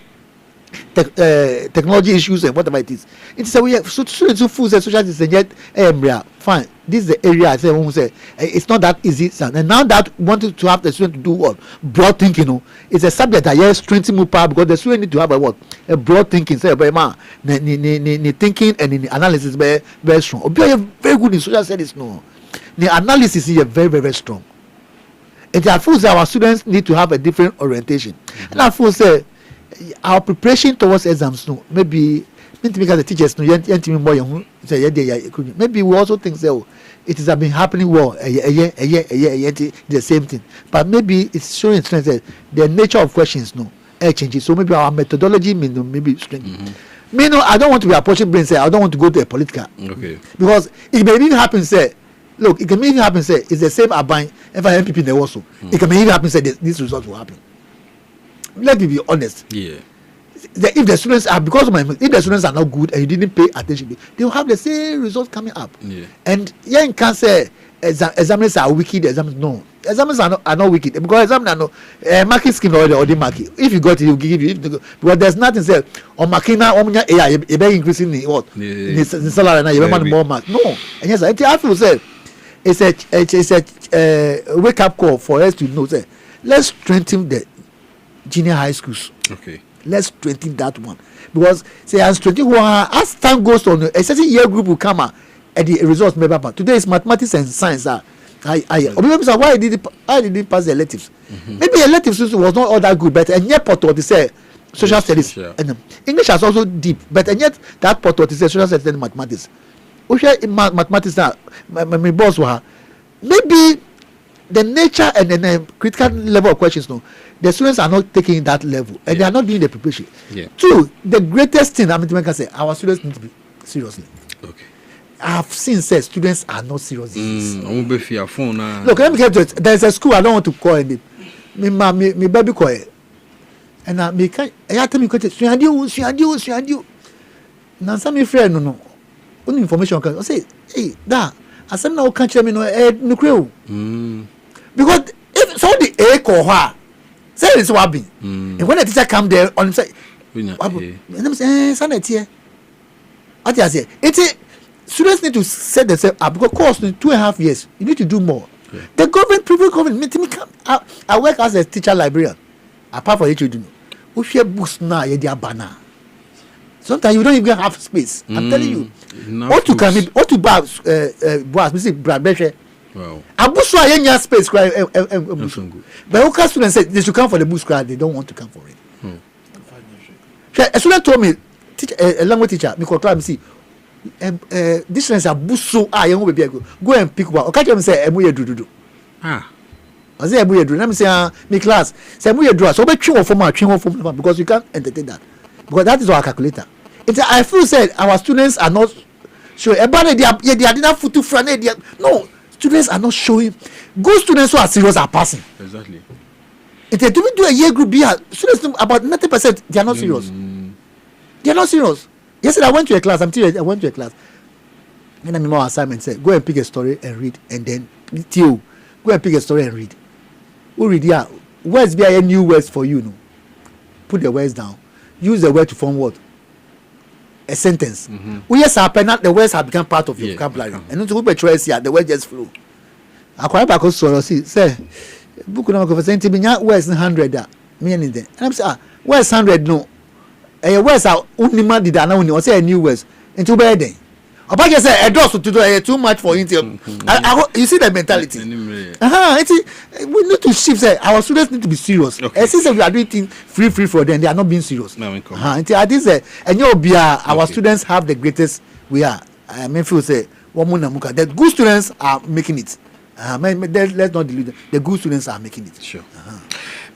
technology issues and whatever it is. It's a way so students who feel social studies and yet fine. This is the area I say it's not that easy. And now that wanted to have the student to do what broad thinking, it's a subject that yes strengthening more power because the student need to have a broad thinking. Say thinking and in analysis very strong. Very good in social studies. No, the analysis is very strong. And I feel our students need to have a different orientation. And I feel say our preparation towards exams maybe because the teachers maybe we also think so it has been happening well the same thing but maybe it's showing that the nature of questions changes so maybe our methodology maybe strengthen. I don't want to be approaching brain say I don't want to go to a political because it may even happen say look it can even happen say it's the same abine if I MPP in the also it can even happen say this result will happen. Let me be honest. If the students are if the students are not good and you didn't pay attention, they will have the same results coming up. And you can't say examiners are wicked. Examiners are not wicked because examiners are no marking scheme or the marking. If you got it, you give you. Because there's nothing said on marking now. You be increasing the what? The salary now. You be more mark. No. And yes, I feel say it's a wake up call for us to know. Say let's strengthen the junior high schools. Let's strengthen that one because say as strengthen one as time goes on a certain year group will come and the results may happen. Today is mathematics and science. Why did it pass the electives? Maybe electives was not all that good, but and yet part of the say social studies and English has also deep, but and yet that part of the say social studies and mathematics. Mathematics now my boss were maybe the nature and the critical level of questions the students are not taking that level and they are not doing the preparation. Two, the greatest thing I can say our students need to be seriously. I have seen say students are not serious. Look, let me get to it. There's a school I don't want to call it. Me baby call it. And I me can I tell me question. Suyandiu. Now some friend no. only information can say, hey, that I said now can't me no crew. Because if so the A or her say it's wabi. And when the teacher come there on say and I'm saying Sunday here. What I say, it's students need to set themselves up because course in 2.5 years you need to do more. The private government I work as a teacher librarian apart from HOD. We share books now they are banner. Sometimes you don't even have space. I'm telling you. What to come what to buy boss we say brand wow. Abuso ayenya space cry but okay students say they should come for the books cry they don't want to come for it. A student told me a language teacher me call me see this students abuso ayen baby go and pick one okay tell me say emu yedudu I say emu yedudu na me say me class say emu yedudu so be twi form because you can't entertain that because that is our calculator. I feel said our students are not showing no students are not showing good students who are serious are passing exactly. If they do a year group B students about 90% they are not serious. They are not serious. Yesterday I went to a class. I'm telling you I went to a class and I'm more assignment said go and pick a story and read and then go and pick a story and read. Who read here? Words be a new words for you no. Put the words down. Use the word to form what? A sentence. We yes happen the words have become part of your vocabulary. And not to be choice here, the word just flow. I quite back also say book number conversation to words 100 that meaning then. And I'm saying words 100 no. Words are only man did I know say a new words into bed then. About you say a dose to do too much for him. You see the mentality. We need to shift. Say our students need to be serious. Since we are doing things free for them, they are not being serious. I think and our students have the greatest. We are. I mean, feel say the good students are making it. Let's not dilute them. The good students are making it. Sure.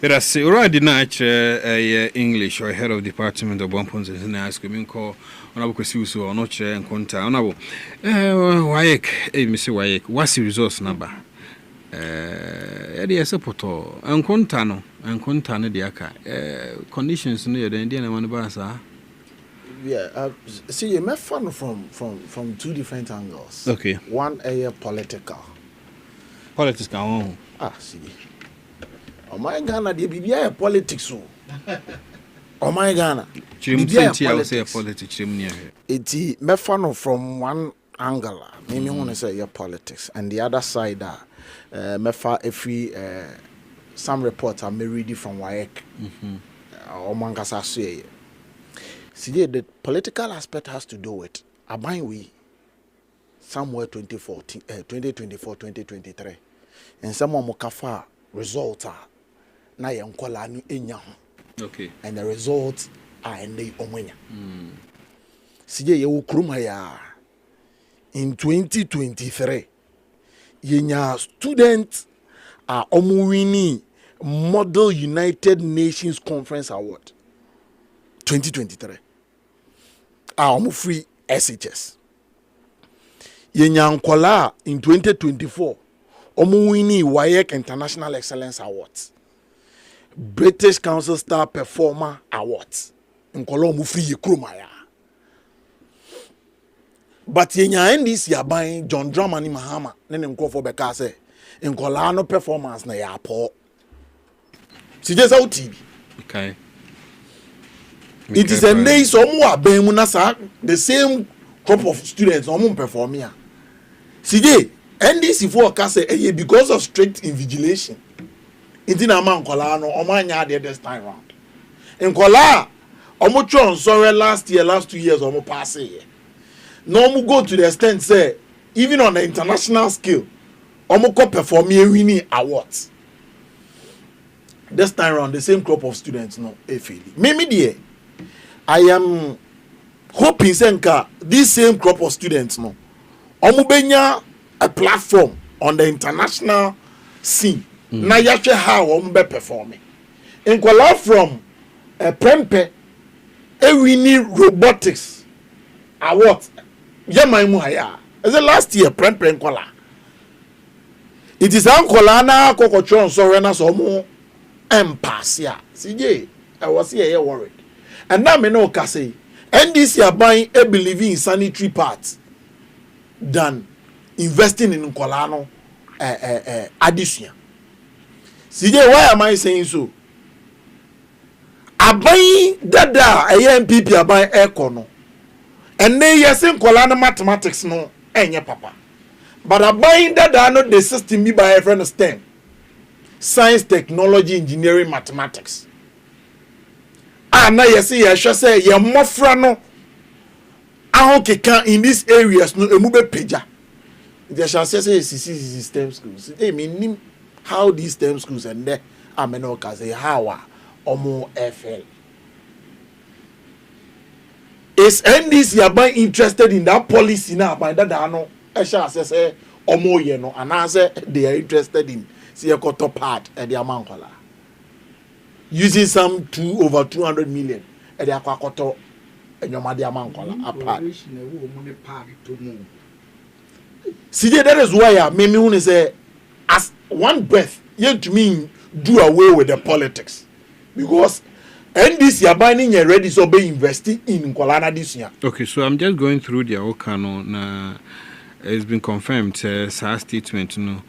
There are already not English or head of department of Bompons and ask me call honorable Kwesiuso or not and contact honorable Wayek, Mr. Wayek, what's the resource number? Eddie Sapoto and Contano and Contano Diaka conditions near the Indian one Barasa. Yeah, see, you met fun from two different angles. Okay. One political. Political. See. Oh my Ghana, they be politics. Oh my Ghana. Politics. It's me fun from one angle. Maybe want to say your politics, and the other side, me fa every some reports are reading from WAEC. Oh man, kasa say. See, the political aspect has to do with abang we somewhere 2014, 2024, 2023, and someone mukafa results are. Na yankola ni enya ho okay and the results are in the omwenya sije ye wukruma ya in 2023 yenya students are winning Model United Nations Conference Award 2023 are free SHS yenya nkola in 2024 winning WAEC International Excellence Awards British Council Star Performer Awards in Colombia free krumaya. But yenya NDC are buying John Dramani Mahama then in for Bekase in Colano performance na ya po. See just how TV. Okay. It is a day somewhere Bemunasa the same group of students on perform here. See NDC for Kase because of strict invigilation. Intina man kola no omanya there this time round. In kola omo chon sorry last 2 years omo pass here. No omo go to the extent say even on the international scale omo ko perform winning awards. This time round the same crop of students no efeli. Me there I am hoping senka this same crop of students no omo benya a platform on the international scene. Na yahwe how won be performing in kola from prempe winning robotics award yaman mu haya as the last year prempe in kola it is an kola na kokotron so rena so mo empasia cj I was here worried and now me no ka say NDC are buying a believing in sanitary parts than investing in nkwalaa addition. CJ, why am I saying so? Abai dada MPP abai ekono. And then yes in nkwalaa mathematics no enye papa. But abai dada no the system be by a friend STEM. Science, technology, engineering, mathematics. Na yes yes say ye mofra no ahon keka in these areas no emu be peja. There shall say STEM schools. They mean how these STEM schools and there amenoka say how omo FL. Is NDC yaban interested in that policy now by that no e shall say omo ye no and say they are interested in see a top part at the amankola using some over 200 million at the akwakoto and your madi amankola apart. See, that is why I mean say as one breath yet to me do away with the politics because NDC are buying your ready so be investing in Nkwalaa this year. Okay, so I'm just going through the Okano na it's been confirmed SAR statement no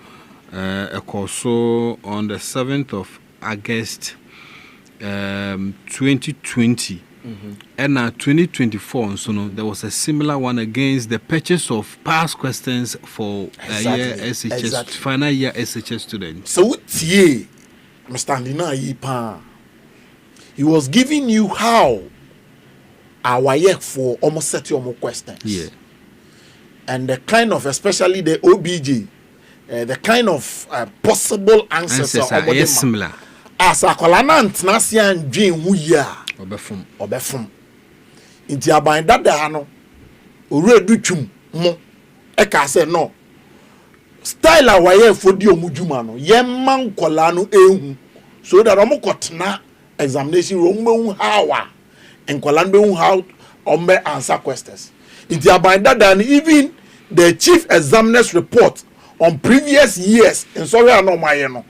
also on the 7th of August 2020 and now 2024 so no there was a similar one against the purchase of past questions for year SHS final year SHS students. So what ye Mr. Ndina Yipa he was giving you how our year for almost 30 or more questions. Yeah. And the kind of especially the OBJ the kind of possible answers are similar. As a colonant Nasian dream who ya obefum. Inti aban dada no ore duchum mo eka say no style awaye fodi omudwuma no yemman kola no ehu so that omukotena examination room hu how and kola no how ombe answer questions. Inti aban dada no even the chief examiner's report on previous years in sorry no my no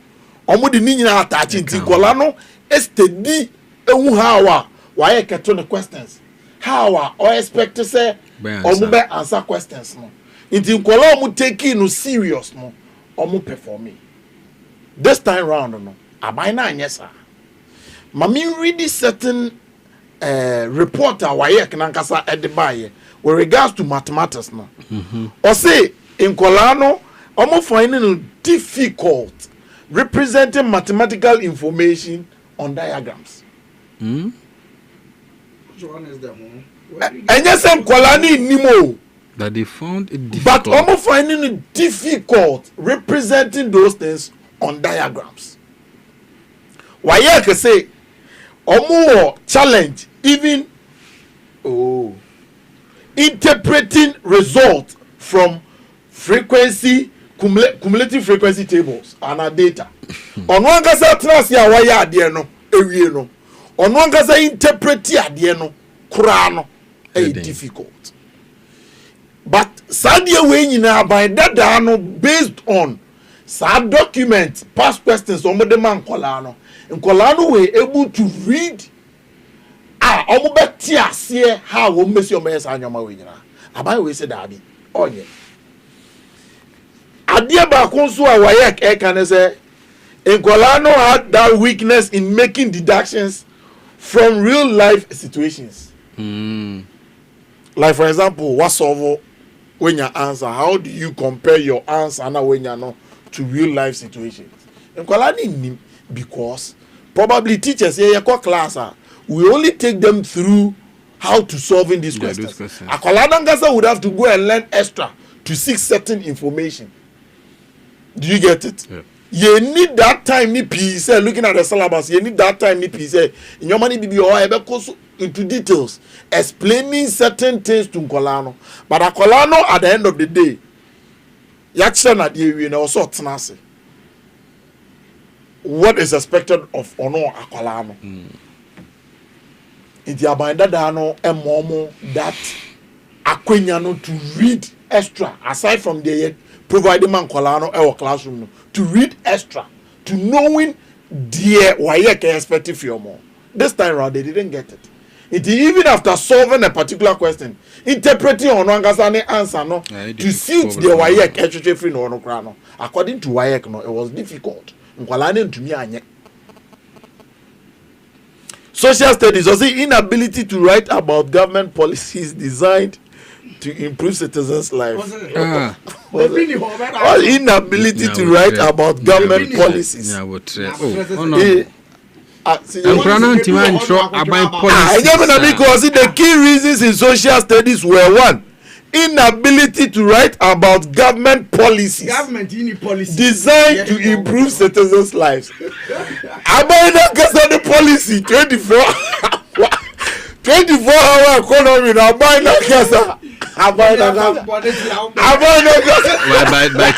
omo de ni nyina attach nti kola no estedi ehu how why keto the questions how or expect to say omo be answer questions no nti kola omo take no serious no omo perform this time round no abai na anyesa mami read this certain reporter why nankasa edibaye with regards to mathematics no or say in kola no omo finding it difficult representing mathematical information on diagrams. Which one is that one? And yes, I'm Kolani Nimo. That they found it But difficult. omo finding it difficult representing those things on diagrams. Why I can say omo challenge even interpreting results from frequency cumulative frequency tables and our data. On one case trans ya waya ade no ewie no. On one case interpret ade no kura no difficult. But sadia we nyina by dada no based on sad document past questions on the man Nkwalaa no we able to read omo beti ase how wo mesi omo yesa anyoma we nyina. Abai we say that bi onye Adia ba konso a wayek e kan say Nkwalaa had that weakness in making deductions from real life situations. Like for example, what solve when you answer, how do you compare your answer now when you know to real life situations? Nkwalaa ni because probably teachers here class we only take them through how to solving these questions. Nkwalaa would have to go and learn extra to seek certain information. Do you get it? Yeah. You need that time ni piece looking at the syllabus. You need that time ni piece in your money be into details explaining certain things to Nkwalaa. But Nkwalaa at the end of the day, yaksha na die we na also tenase. What is expected of ono Nkwalaa? Inti abanda da no emomo that akwenya no to read extra aside from the providing man Nkwalaa our classroom to read extra to knowing dear why you can expect it for more. This time around they didn't get it. Even after solving a particular question, interpreting on one answer no to suit the WAEC actually free no no. According to WAEC, no, it was difficult. To me, social studies also inability to write about government policies designed to improve citizens' lives. Or inability to write about government policies. Because the key reasons in social studies were one, inability to write about government policies designed to improve citizens' lives. About the policy 24-hour economy now by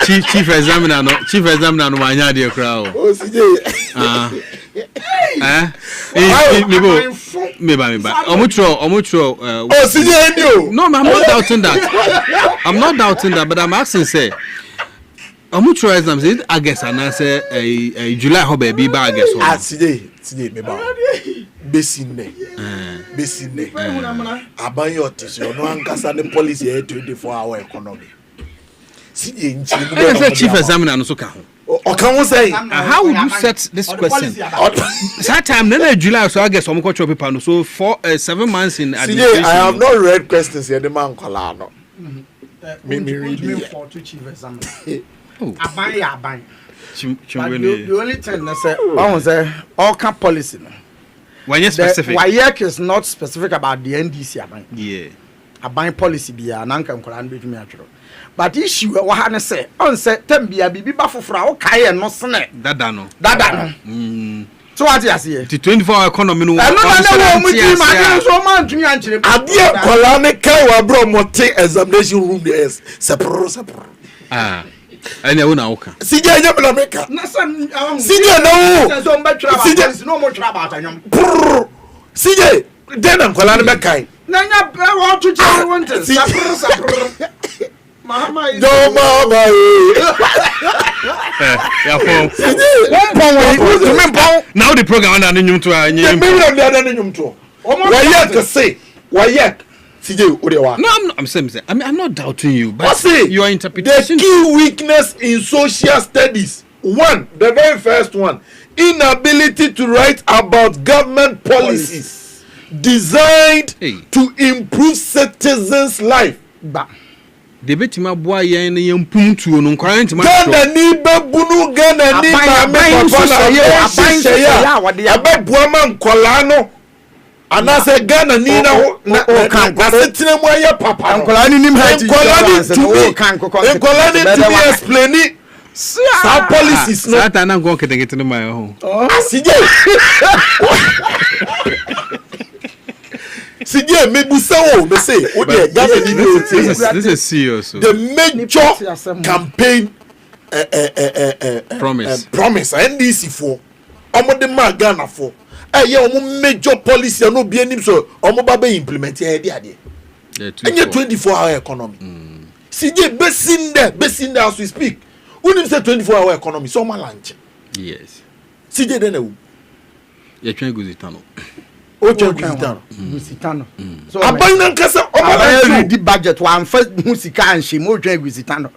chief examiner no manya de crowd. No, I'm not doubting that. I'm not doubting that, but I'm asking say Omutro exams it I guess and I say a July ho baby ba I guess today me ba besine abayo tisi no ankasa the policy 24-hour economy chief examiner no so ka how would you set this question that time then July so I guess some culture paper no so 7 months in administration. I have not read questions here the man kola no me read for two chief examiner aban the only thing I say one say all camp policy no when you specific WAEC is not specific about the NDC aban aban policy bia na nka nkola no betumi atwero but issue wa ha ne say on say tem bia bibi ba fofora o kai no sene dada no so what you say the 24-hour economy no no so man tumi anchire adie kola ne kai wa bro mote examination room there sepro and you na oka CJ nya bla meka na san CJ no so mbatra ba no mo tra ba atanyam CJ den ankola ne bekai na nya wa to che want sapro mama is now the program na nyum to anyim me nyum to WAEC say WAEC CJ Odewa. No, I'm saying I'm not doubting you, but your interpretation. The key weakness in social studies. One, the very first one, inability to write about government policies designed to improve citizens' life. Debate ma boy yen yen puntu no nkwan ntima Gana ni babunu Gana ni mama papa na ababua man kola no anase Gana ni na na setine mu aye papa nkola ni nim height nkola ni to be explain sa policies no sata na ngon ketegete no my ho asije CJ Mebusawo me say Gana this is serious. The major campaign promise NDC for omo de ma Ghana for omo major policy no be anim so omo ba be implement e dey ade enye 24-hour economy CJ besin there as we speak we say 24-hour economy so ma lunch yes CJ dey na wo ye twen guzitano Gusitano. So abana nkasa oba di budget one first musika anhye mo twa Gusitano.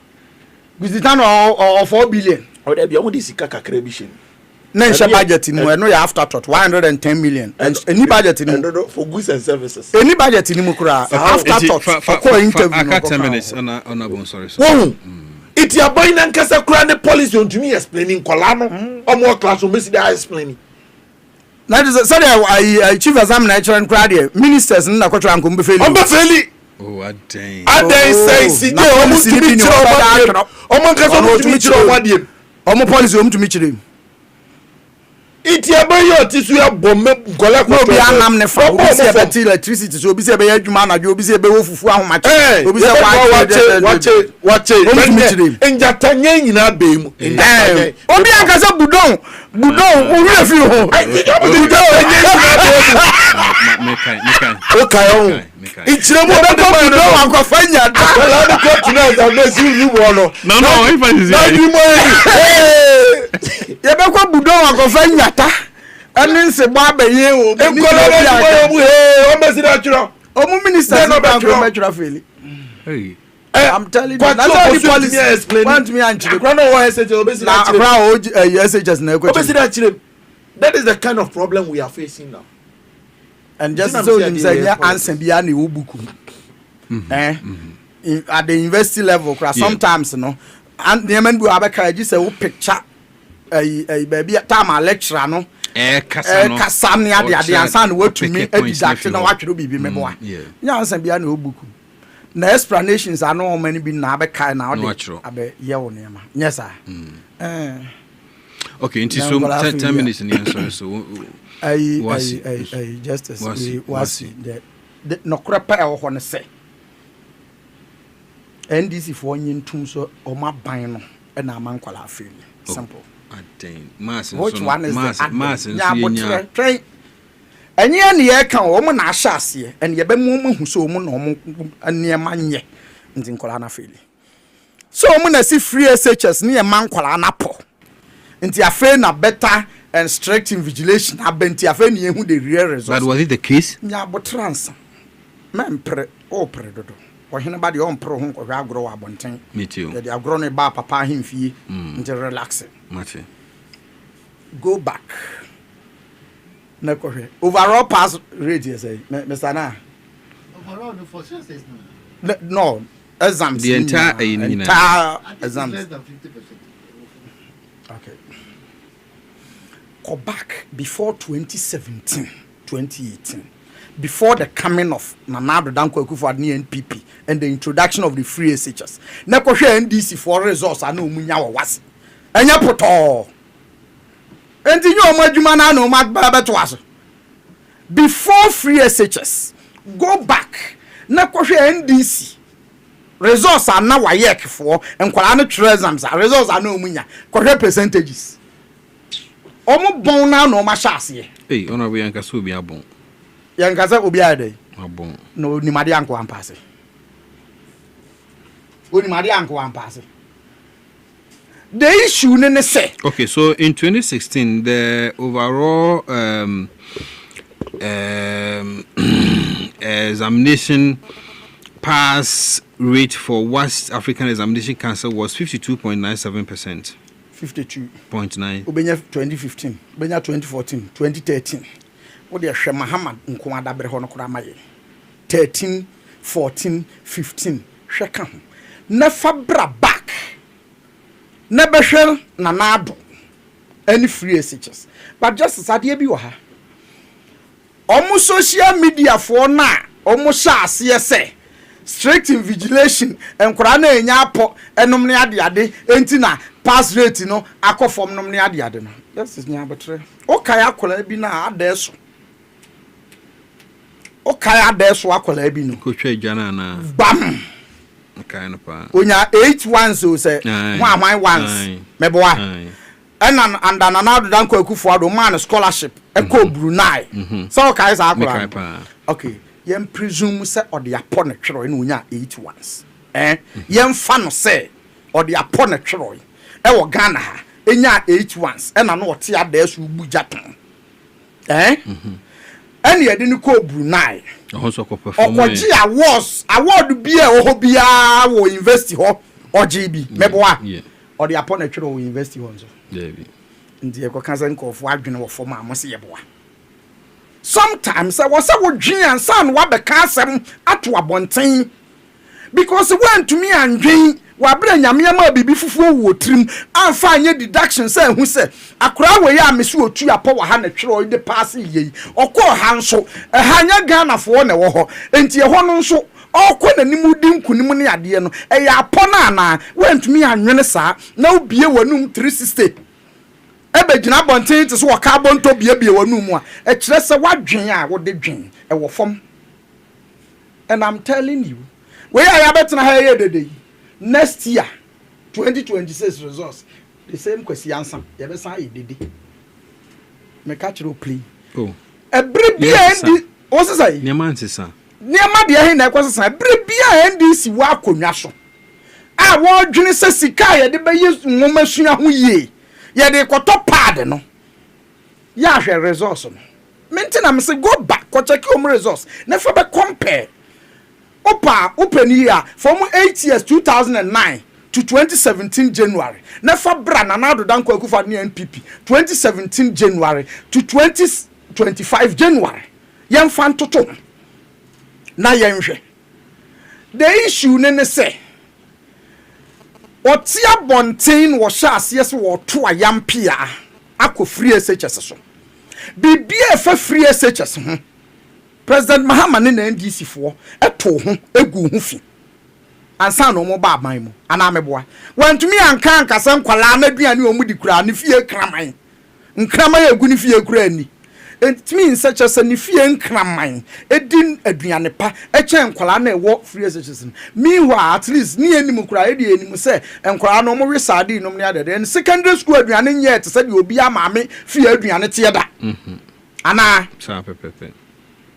Gusitano or 4 billion. O dey bia mo di sika kakra bi hye. Na nhye budget ni mo no ya after thought 110 million. And any budget ni for goods and services. Any budget ni mo kura after thought for interview. I 10 minutes on sorry. It ya abana nkasa kura ne policy on to me explaining kola no omo class o mesi dey explaining. Now sorry I chief examiner actually crowd ministers na kwatwa anko mbefeli oh adai say CJ omo tumi chiro omo nkaso no tumi chiro omo omo policy omo tumi chiro iti abayo tisu ya bombe gola ko bi anam ne fa obi se beti electricity so obi se be adwuma na obi se be wofufu ahomache obi se wache enjata nyina be mu obi akasa budon ori afi ho okay on ichire mo be budon akofanya da la ko tuna za me si ru wo no no if I is ye be ko budon akofanya ta ɛne nse bɔ abɛyɛ o ɔmo minister no bɛtwerɛ feli I'm telling you, that's how the policy explain. Want me and children? That is the kind of problem we are facing now. And just so him say, yeah, answer beyond the ubuku. At the university level, sometimes, you know, and the men who have a just a picture a baby at time a lecturer, no. Kasania, the answer word to me, exactly what you be member. Yeah, answer beyond the ubuku. The explanations are no many been nabekai now. Natural. Abe yawonema. Yes, sir. Okay, into so 10 minutes in the answer. So I justice was the no crapa or one say. NDC for yin tum so or my bino and a man call our feel. Simple. Which one is mass and train? And ye ni e kan o mo na ahase and ye be mo hu so mo no mo anema nye nti nkola na feli so mo na si free SHS ni e man nkola na po nti afa na better and strict invigilation abenti afa ni ehu the real result. But was it the case? Nya bo trans men pre o pre dodo o hene ba de on pro hu ko hwa agro wa bonten me too the agro no ba papa himfie nti relax mate go back. Overall pass rate, you say, Mr. Na. Overall, no for sure says no. Exams. The entire exams. Less than 50%. Okay. Go back before 2017, 2018, before the coming of Nana Addo Dankwa Akufo-Addo NPP and the introduction of the free SHS. Neko hwe NDC for resource anu munya wa wase. Enya poto. Enti nyo mo adwuma na no magbabeto aso. Before free SHS, go back. Na kohwe NDC. Results are now wayek for enkwala no three exams. Results are no munya. Kohwe percentages. Omo bon na no ma hyase. Eh, ona we yanka so bi abon. Yanka se obi ade. Abon. No ni made anko ampase. Oni made anko ampase. The issue ne say. Okay, so in 2016, the overall examination pass rate for West African Examination Council was 52.97%. 52.9. Ubenya 2015, ubenya 2014, 2013. Odi ehwe Muhammad nko adabre ho no kura maye. 13, 14, 15. Hwe ka ho. Na fabra back. Never shall Nanado any free SHS. But just as I bi ha. Almost social media for now, almost say strict invigilation and Kurana enyapo enom ne ade entina pass rate no akọ form nom ne ade no. Yes is nya betre. Okay akola bi na adeso. Okay adeso akola bi no. Ko twa jana na. Bam. Kind of onya 8 ones so say one ones meboa and Nana Addo Dankwa Akufo-Addo man scholarship eko Brunei so kai sa akora okay yem presume say odi apon twero na onya 8 ones yem fa no say odi apon twero e wo Ghana ha enya 8 ones na no ote adaesu bujaton and ye de ko Brunei okoji award bia o bia wo invest ho OGB meboa or the upon a true invest ho so ndi e ko kansan ko fo adwene wo form amose yeboa sometimes I was wo dwen ansan wa be ka asem ato abonten because when to me and dwen wa bra nyame ma bibi fufuo wo trim amfa anye deduction say hu say akora we ya mesu otu apo wa ha na twero de pass yi okọ ha nso ha nya Ghana fo na wo ho enti e ho no nso okọ nanim di nkunim ne ade no e ya apo na na wentumi anwene saa na obie wanum 360 ebe gina bonten te so wo ka bonto bie wanum a e kire se wadwen a wo de dwen e wo fom and I'm telling you we ya betena ha ye dede next year 2026 results the same question answer you be say dede me catch ro play oh every bia o say niam ansesa niam dia he na kwasesa every bia NDC wa akonwa so a wo dwene se sika ye de be nwoma sua ho ye ye de koto pad no ya hwe resource no mentina me say go back ko check your resource na fa be compare open year from 8 years 2009 to 2017 January na fa bra na na dodan kwa kufa ne NPP 2017 January to 2025 January yem fan toto na yem hwe the issue ne say otia bontain wo sha ase yes wo to ayampia akọ free SHS so bibia fa free SHS ho President Mahama ne na NDC fo eto ho egu ho fi ansa no mo ba aban mu ana meboa wantumi anka ankasa nkwala na duane o mu di kura ne fie kraman nkraman egu ne fie kura ani it means such as ne fie nkraman edin aduane pa eche nkwala na ewo free SHS meanwhile at least ni enim kura edi enim se nkwala no mo resade no ne adede and secondary school aduane nye te se de obi amaame fie aduane te da ana sa pepepe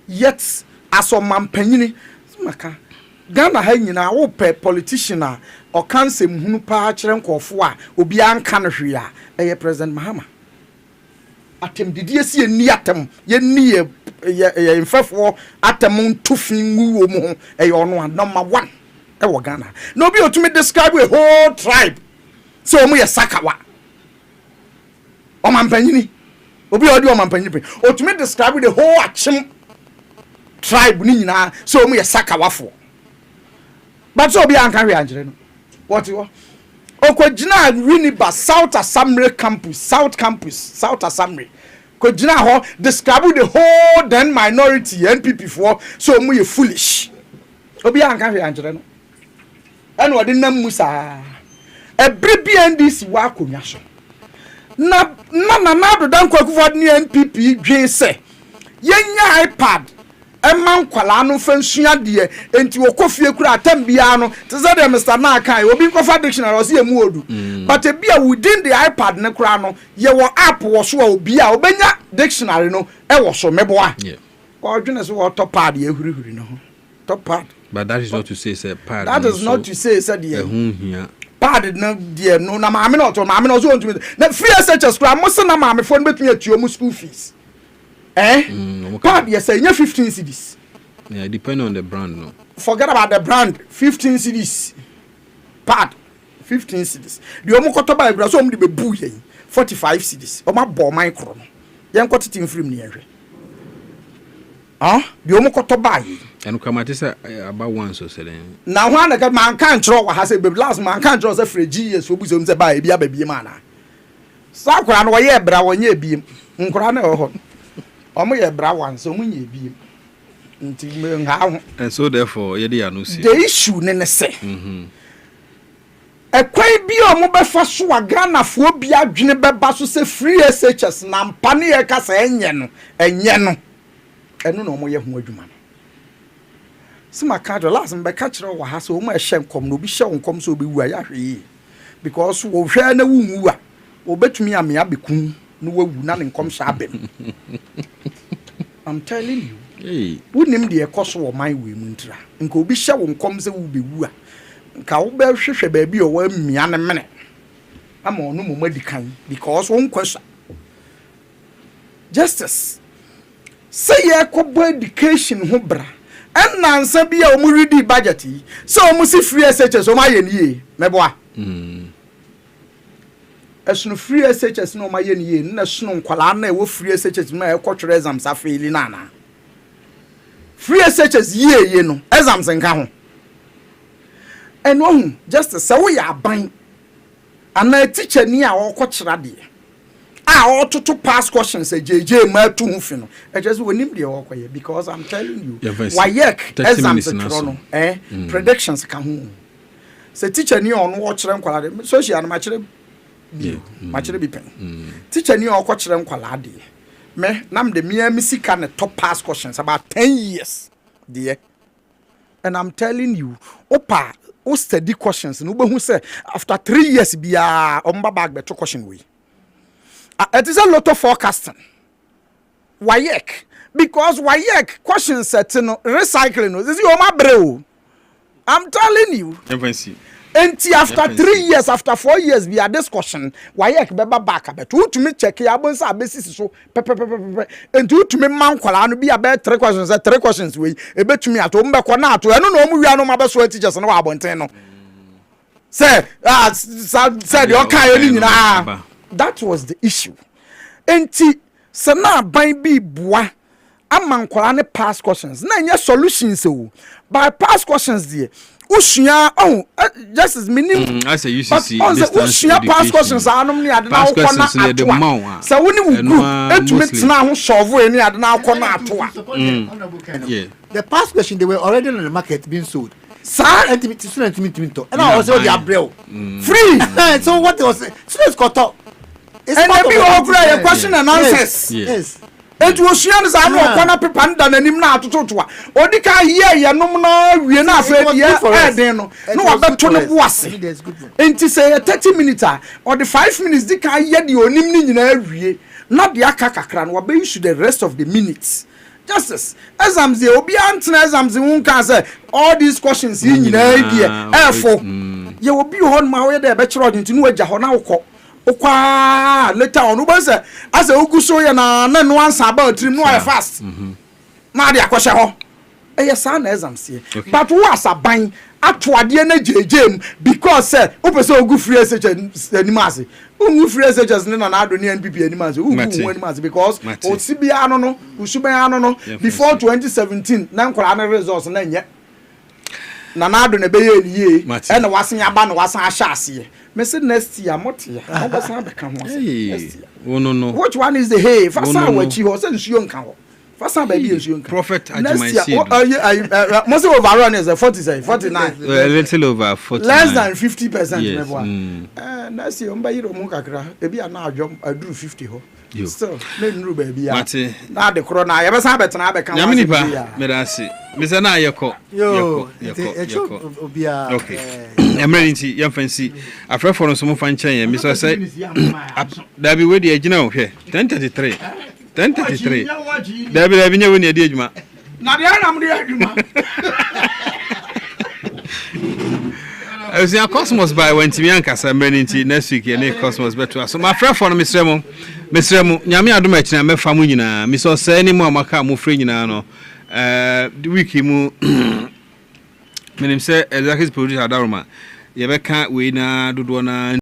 yet aso mampanyini maka Ghana ha nyina wo pe politician a o kansem hunu pa kire nkofo a obi anka no hwe a eye President Mahama atem didie si eni atem ye ni ye infefo atem ntufin ngu wo mu eye ono number 1 e wo Ghana na obi otumi describe a whole tribe so omu ye sakawa o mampanyini obi odi o mampanyini otumi describe the whole achim tribe ni nyina so omu ye sakawafo but so be anka hwe anjere no what you okojina Winneba South Assembly campus South Assembly kojina ho describe the whole then minority NPP for so omu ye foolish obi anka hwe anjere no eno odi nam musa ebre bi NDC wa akonwa so na do dan kwakufo ni NPP dwen se yenya iPad emman kwala no fansua de enti wokofie kura atambia no tze de Mr. na kan obi kofa dictionary o se emu odu but e bia within the iPad ne kura no ye wo app wo so obi a obenya dictionary no e wo so meboa ko dwene so wo top pad ye hurihuri no top pad but that is not to say say pad that is not to say said ye ehun pad no de no na maame no to maame no so ntumi na free SHS kura mo se na maame fo no betumi atuo mu school fees pad yes say 15 cedis. Yeah, depending on the brand no. Forget about the brand, 15 cedis. Pad 15 cedis. The omo koto ba bra so omo de bebu yen 45 cedis. Omo bo micro no. Yen koto tin film ni ehwe. The omo koto ba yen. Enu kamate say about one so say den. Na ho na man kan tro wa ha say baby last man kan tro say freji yes obu so say ba e bia ba bia ma na. Sa kwara no ye bra wonye biem. Nkora na ho. Omo ye bra wan so munye biem. And so therefore the issue ne say ekwai bi o mo be fa so wa Ghana fo bi adwene beba so say free SHS na mpane ye ka say enye no eno no mo ye ho adwuma no sima ka do last be ka kire wa ha so mo ehye nkom no bi hye nkom so obi wu ya hwe because wo hwe na wu wu a obetumi amia bekun no wawu na nkom hye abem I'm telling you hey wonim de ekoso wo man we muntra nka obi hye wo nkom se wo bewu a nka wo be hwehwe ba bi o wa mmia ne mene ama onu mo madikan because won kwasa justice say ye ko education ho bra enansa bi a o mu ready budget so o mu si free SHS o ma ye niye meboa esunu free SHS no ma ye niye na sunu nkwala na e wo free SHS ma e ko twere exams afeli na na free SHS ye no exams nka ho eno just say we aban ana teacher ni a wo kwakira de a o toto pass questions jeje ma tu hu fi no e just wonim de wo kwaye because I'm telling you wayek exams no predictions ka ho say teacher ni on wo kire nkwala de social na ma kire ma kire bi pen teacher ni o kwakira nkwala de me nam de me misika ne top pass questions about 10 years there and I'm telling you opa o study questions no be hu say after 3 years bia omba bag beto question we it is a lot of forecasting wayek because wayek questions set no recycling no this is your breo I'm telling you Enti after 3 years, after 4 years, we are discussion. Why ek beba back but who to me check ya bon sa basis so and who to me man kwala no be about 3 questions, 3 questions we e betumi ato mbekọ na ato eno no mu wi anu ma be so teachers no wa abonten no. Say said your kind ni nyina. That was the issue. Enti se na ban bi boa amankwala ne past questions na nya solutions o by past questions there ushia just as minimum as a UCC ushia past questions anum ni ade na akọ na atwa so woni wugu etumi tena ho solve ni ade na akọ na atwa. The past question they were already on the market being sold. Sir, and I was already abrew free. So what was students got up? And maybe over a question and answers. Yes. And to Oceans, I know one up and done and him now to Totua. Or the car here, you know, we are not afraid. No, about 20 was. And to say 30 minutes or the 5 minutes, the car here, the only in every not the Akakakran, or be issued the rest of the minutes. Justice, as I'm the Obiant, as I'm the one can say all these questions in idea. Therefore, you will be on my way there, better into New Jahonako. Okwa later on ubase as a uguso ya na no answer about trim no fast na dia kwhye ho sa na exam see but who as a ban atoade na jejem because upese ogu free SHS animase ungu free SHS na ado ne NPP animase ugu animase because otibia no usuban no before 2017 na nkora na results na nye na ado na be ye niye e na wasen aba na wasen ahya ase. Message next year, Motia. Oh no. Which one is the hay? Fasa what you was and young cow. Fasa baby is young prophet at my seed. Most of overrun is a 49. A little over 40. Less than 50%. Next year, by your Mukakra, maybe I now jump, I drew 50 ho. So, no baby. Now the corona, I ever saw better now. Yaminipa, Medasi. Mr. Nayako. Yo, okay. Emergency, young fancy. I prefer for some fine chain, Mr. Say. There be with the age now here. 10:33. 10:33. There be having you when you did, ma. Now, I'm the I was in a Cosmos by when Timianca emergency next week, and Cosmos better. So, my friend for Mr. Remo, Yami Adumet, and my family, Mr. Say any more Macamu free, the wiki mu menim say exactly producer Daruma ye be kan we na dodo na